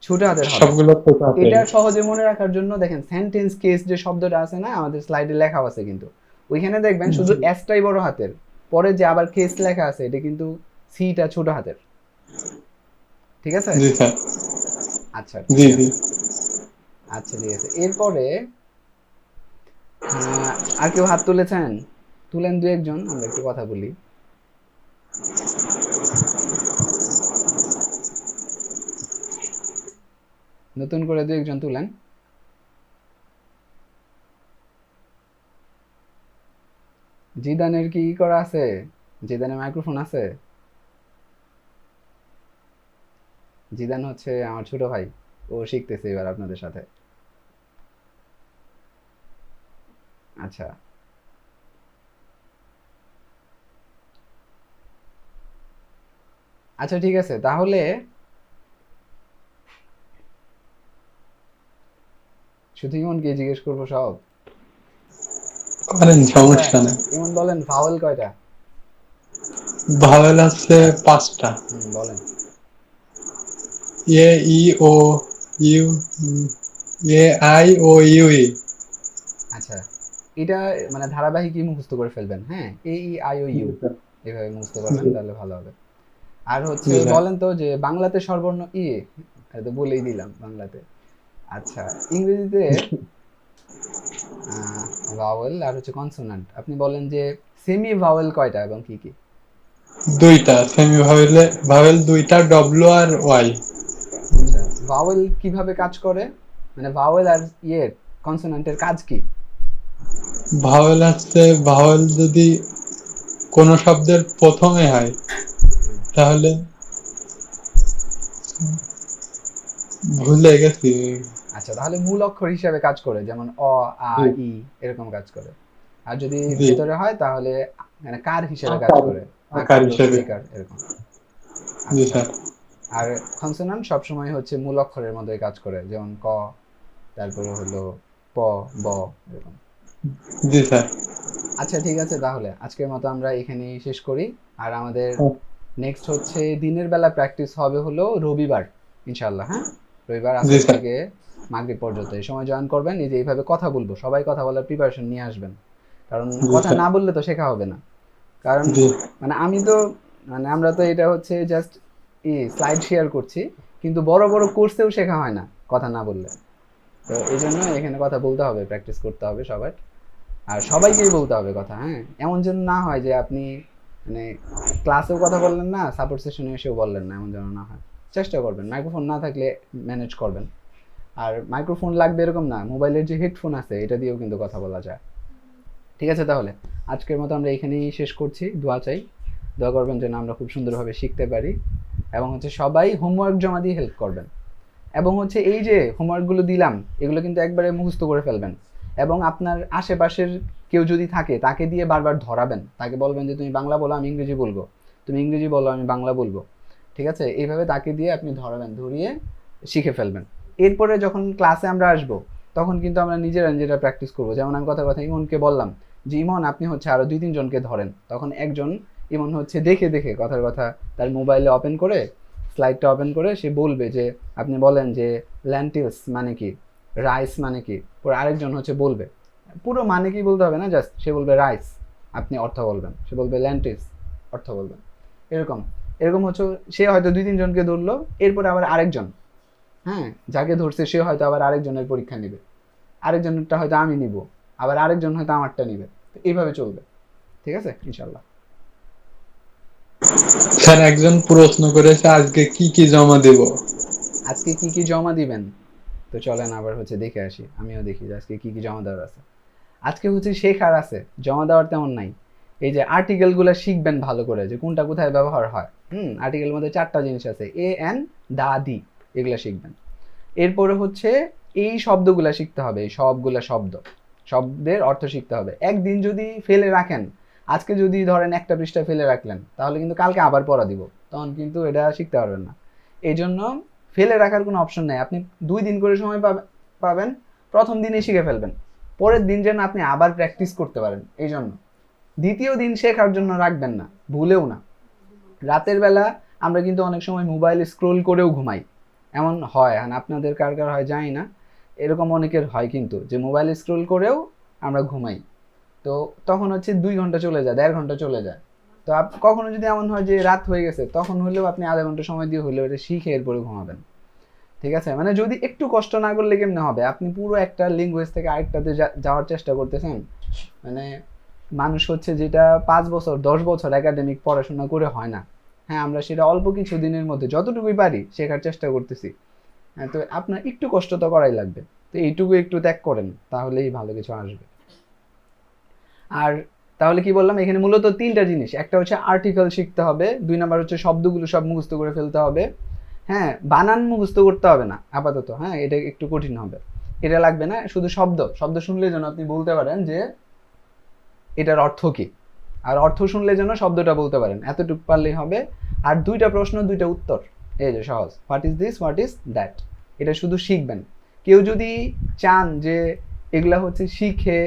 ছোট হাতের হবে। সবগুলো ছোট হাতের। এটা সহজে মনে রাখার জন্য দেখেন সেন্টেন্স কেস যে শব্দটা আছে না, আমাদের স্লাইডে লেখা আছে কিন্তু, ওইখানে দেখবেন শুধু জি এসটাই বড় হাতের, পরে যে আবার কেস লেখা আছে এটা কিন্তু সিটা ছোট হাতের। ঠিক আছে? জি স্যার। আচ্ছা, জি ঠিক জি। আছে। আচ্ছা, ঠিক আছে। এরপরে আর কেউ হাত তুলেছেন? তুলেন দু একজন, আমরা একটু কথা বলি। নতুন করে দু একজন তুলেন। জিদানের কি করা আছে? জিদানের মাইক্রোফোন আছে? জিদান হচ্ছে আমার ছোট ভাই, ও শিখতেছে এবার আপনাদের সাথে। আচ্ছা, আচ্ছা ঠিক আছে, তাহলে শুধু ইমনকে জিজ্ঞেস করবো সব? করেন, সমস্যা নেই। ইমন বলেন ভাওয়েল কয়টা? ভাওয়েল আছে 5টা। বলেন। A E O U, A I O U E. আচ্ছা, এটা মানে ধারাবাহিকই মুখস্থ করে ফেলবেন। হ্যাঁ, এ ই আই ও ইউ এভাবে মুখস্থ করবেন, তাহলে ভালো হবে। আর হচ্ছে জি স্যার। বলেন তো যে বাংলাতে স্বরবর্ণ ই, এটা তো বলেই দিলাম বাংলাতে। আচ্ছা, ইংরেজিতে ভাওয়েল আর হচ্ছে কনসোনান্ট আপনি বলেন যে সেমি ভাওয়েল কয়টা এবং কি কি? 2টা সেমি ভাওয়েলে, ভাওয়েল 2টা, ডব্লিউ আর ওয়াই। আচ্ছা, ভাওয়েল কিভাবে কাজ করে, মানে ভাওয়েল আর ইয়ের কনসোনান্টের কাজ কি? ভাওয়েল আছে, ভাওয়েল যদি কোনো শব্দের প্রথমে হয় তাহলে ভুলে গেছি। আচ্ছা, তাহলে মূল অক্ষর হিসাবে কাজ করে, যেমন অ, আ, জি ই এরকম কাজ করে। আর যদি জি, ভেতরে হয় তাহলে মানে কার হিসেবে কাজ করে, আকার আকার, হ্রস্ব, হিসেবে। ইকার এরকম। জি আচ্ছা, স্যার। আর কনসোনান্ট সবসময় হচ্ছে মূল অক্ষরের মধ্যে কাজ করে, যেমন ক, তারপরে হলো প, ব এরকম। জি স্যার। আচ্ছা ঠিক আছে, তাহলে আজকের মতো আমরা এখানেই শেষ করি। আর আমাদের নেক্সট হচ্ছে দিনের বেলা প্র্যাকটিস হবে হলো রবিবার ইনশাল্লাহ। হ্যাঁ, রবিবার জি আসর স্যার। থেকে মাগরিব পর্যন্ত এই সময় জয়েন করবেন। এই যে এইভাবে কথা বলবো, সবাই কথা বলার প্রিপারেশন নিয়ে আসবেন, কারণ জি কথা স্যার। না বললে তো শেখা হবে না। কারণ জি মানে আমি তো মানে আমরা তো এটা হচ্ছে জাস্ট স্লাইড শেয়ার করছি, কিন্তু বড় বড় কোর্সেও শেখা হয় না কথা না বললে। তো এই জন্য এখানে কথা বলতে হবে, প্র্যাকটিস করতে হবে সবার। আর সবাইকেই বলতে হবে কথা। হ্যাঁ, এমন যেন না হয় যে আপনি মানে ক্লাসেও কথা বললেন না, সাপোর্ট সেশনে এসেও বললেন না, এমন যেন না হয়। চেষ্টা করবেন, মাইক্রোফোন না থাকলে ম্যানেজ করবেন। আর মাইক্রোফোন লাগবে এরকম না, মোবাইলের যে হেডফোন আছে এটা দিয়েও কিন্তু কথা বলা যায়। ঠিক আছে, তাহলে আজকের মতো আমরা এখানেই শেষ করছি। দোয়া চাই, দোয়া করবেন যেন আমরা খুব সুন্দরভাবে শিখতে পারি, এবং হচ্ছে সবাই হোমওয়ার্ক জমা দিয়ে হেল্প করবেন। এবং হচ্ছে এই যে হোমওয়ার্কগুলো দিলাম এগুলো কিন্তু একবারে মুখস্থ করে ফেলবেন, এবং আপনার আশেপাশের কেউ যদি থাকে তাকে দিয়ে বারবার ধরাবেন, তাকে বলবেন যে তুমি বাংলা বলো আমি ইংরেজি বলবো, তুমি ইংরেজি বলো আমি বাংলা বলবো। ঠিক আছে, এইভাবে তাকে দিয়ে আপনি ধরাবেন, ধরিয়ে শিখে ফেলবেন। এরপরে যখন ক্লাসে আমরা আসব তখন কিন্তু আমরা নিজেরা নিজেরা প্র্যাকটিস করবো। যেমন আমি কথার কথা ইমনকে বললাম যে ইমন আপনি হচ্ছে আরও 2-3 জনকে ধরেন, তখন একজন ইমন হচ্ছে দেখে দেখে কথার কথা তার মোবাইলে ওপেন করে, স্লাইডটা ওপেন করে সে বলবে যে আপনি বলেন যে ল্যান্টিলস মানে কি, রাইস মানে কি। পরে আরেকজন হচ্ছে বলবে, পুরো মানে কি বলতে হবে না, জাস্ট সে বলবে রাইস, আপনি অর্থ বলবেন, সে বলবে ল্যান্টিলস, অর্থ বলবেন। এরকম এরকম হচ্ছে সে হয়তো 2-3 জনকে ধরলো, এরপরে আবার আরেকজন, হ্যাঁ যাকে ধরছে সে হয়তো আবার আরেকজনের পরীক্ষা নিবে, আরেকজনেরটা হয়তো আমি নিব, আবার আরেকজন হয়তো আমারটা নিবে। তো এইভাবে চলবে। ঠিক আছে ইনশাল্লাহ। স্যার, একজন প্রশ্ন করেছে আজকে কি কি জমা দেব। আজকে কি কি জমা দিবেন, তো চলেন আবার হচ্ছে দেখে আসি, আমিও দেখি যে আজকে কি কি জমা দেওয়ার আছে। আজকে হচ্ছে শেখার আছে, জমা দেওয়ার তেমন নাই। এই যে আর্টিকেলগুলো শিখবেন ভালো করে, যে কোনটা কোথায় ব্যবহার হয়। আর্টিকেলের মধ্যে 4টা জিনিস আছে, এ এন, দা, দি, এগুলো শিখবেন। এরপরে হচ্ছে এই শব্দগুলা শিখতে হবে, এই সবগুলা শব্দ, শব্দের অর্থ শিখতে হবে। একদিন যদি ফেলে রাখেন, আজকে যদি ধরেন একটা পৃষ্ঠা ফেলে রাখলেন, তাহলে কিন্তু কালকে আবার পড়া দিব, তখন কিন্তু এটা শিখতে পারবেন না। এই জন্য ফেলে রাখার কোনো অপশন নেই। আপনি 2 দিন করে সময় পাবেন, প্রথম দিনে শিখে ফেলবেন, পরের দিন যেন আপনি আবার প্র্যাকটিস করতে পারেন। এই জন্য দ্বিতীয় দিন শেখার জন্য রাখবেন না, ভুলেও না। রাতের বেলা আমরা কিন্তু অনেক সময় মোবাইল স্ক্রোল করেও ঘুমাই, এমন হয়, আর আপনাদের কার কার হয় জানি না, এরকম অনেকের হয় কিন্তু, যে মোবাইল স্ক্রোল করেও আমরা ঘুমাই। তো তখন হচ্ছে 2 ঘন্টা চলে যায়, 1.5 ঘন্টা চলে যায়। তো কখনো যদি এমন হয় যে রাত হয়ে গেছে, তখন হলেও আপনি আধা ঘন্টা সময় দিয়ে হলেও এটা শিখে এরপরে ঘুমাবেন। ঠিক আছে, মানে যদি একটু কষ্ট না করলে কেমনে হবে, আপনি পুরো একটা ল্যাঙ্গুয়েজ থেকে আরেকটাতে যাওয়ার চেষ্টা করতেছেন। মানে মানুষ হচ্ছে যেটা 5 বছর 10 বছর একাডেমিক পড়াশোনা করে হয় না, হ্যাঁ আমরা সেটা অল্প কিছু দিনের মধ্যে যতটুকুই পারি শেখার চেষ্টা করতেছি। হ্যাঁ, তো আপনার একটু কষ্ট তো করাই লাগবে, তো এইটুকু একটু ত্যাগ করেন, তাহলেই ভালো কিছু আসবে। আর তাহলে কি বললাম, এখানে মূলত 3টা জিনিস, একটা হচ্ছে আর্টিকেল শিখতে হবে, 2 নাম্বার হচ্ছে শব্দগুলো সব মুখস্থ করে ফেলতে হবে। হ্যাঁ, বানান মুখস্থ করতে হবে না আপাতত, হ্যাঁ এটা একটু কঠিন হবে, এটা লাগবে না। শুধু শব্দ শব্দ শুনলে যেন আপনি বলতে পারেন যে এটার অর্থ কি, আর অর্থ শুনলে যেন শব্দটা বলতে পারেন, এতটুকু পারলেই হবে। আর 2টা প্রশ্ন 2টা উত্তর, এই যে সহজ, what is this, what is that, এটা শুধু শিখবেন। কেউ যদি চান যে এগুলা হচ্ছে শিখে,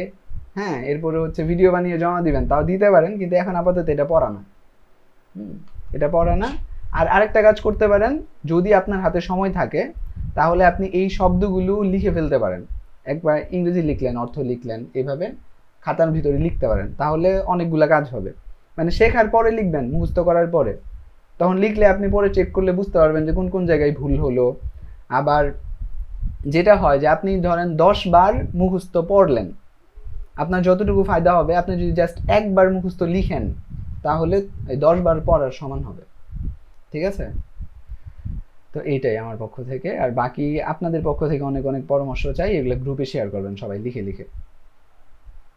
হ্যাঁ, এরপরে হচ্ছে ভিডিও বানিয়ে জমা দিবেন, তাও দিতে পারেন, কিন্তু এখন আপাতত এটা পড়া না, এটা পড়া না। আর আরেকটা কাজ করতে পারেন, যদি আপনার হাতে সময় থাকে তাহলে আপনি এই শব্দগুলো লিখে ফেলতে পারেন। একবার ইংরেজি লিখলেন, অর্থ লিখলেন, এভাবে খাতার ভিতরে লিখতে পারেন, তাহলে অনেকগুলা কাজ হবে। মানে শেখার পরে লিখবেন, মুখস্থ করার পরে, তখন লিখলে আপনি পরে চেক করলে বুঝতে পারবেন যে কোন কোন জায়গায় ভুল হলো। আবার যেটা হয় যে আপনি ধরেন 10 বার মুখস্থ পড়লেন, আপনার যতটুকু ফায়দা হবে আপনি যদি জাস্ট একবার মুখস্থ লিখেন, তাহলে 10 বার পড়ার সমান হবে। ঠিক আছে? তো এইটাই আমার পক্ষ থেকে। আর বাকি আপনাদের পক্ষ থেকে অনেক অনেক পরামর্শ চাই, এগুলো গ্রুপে শেয়ার করবেন সবাই লিখে লিখে।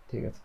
ঠিক আছে।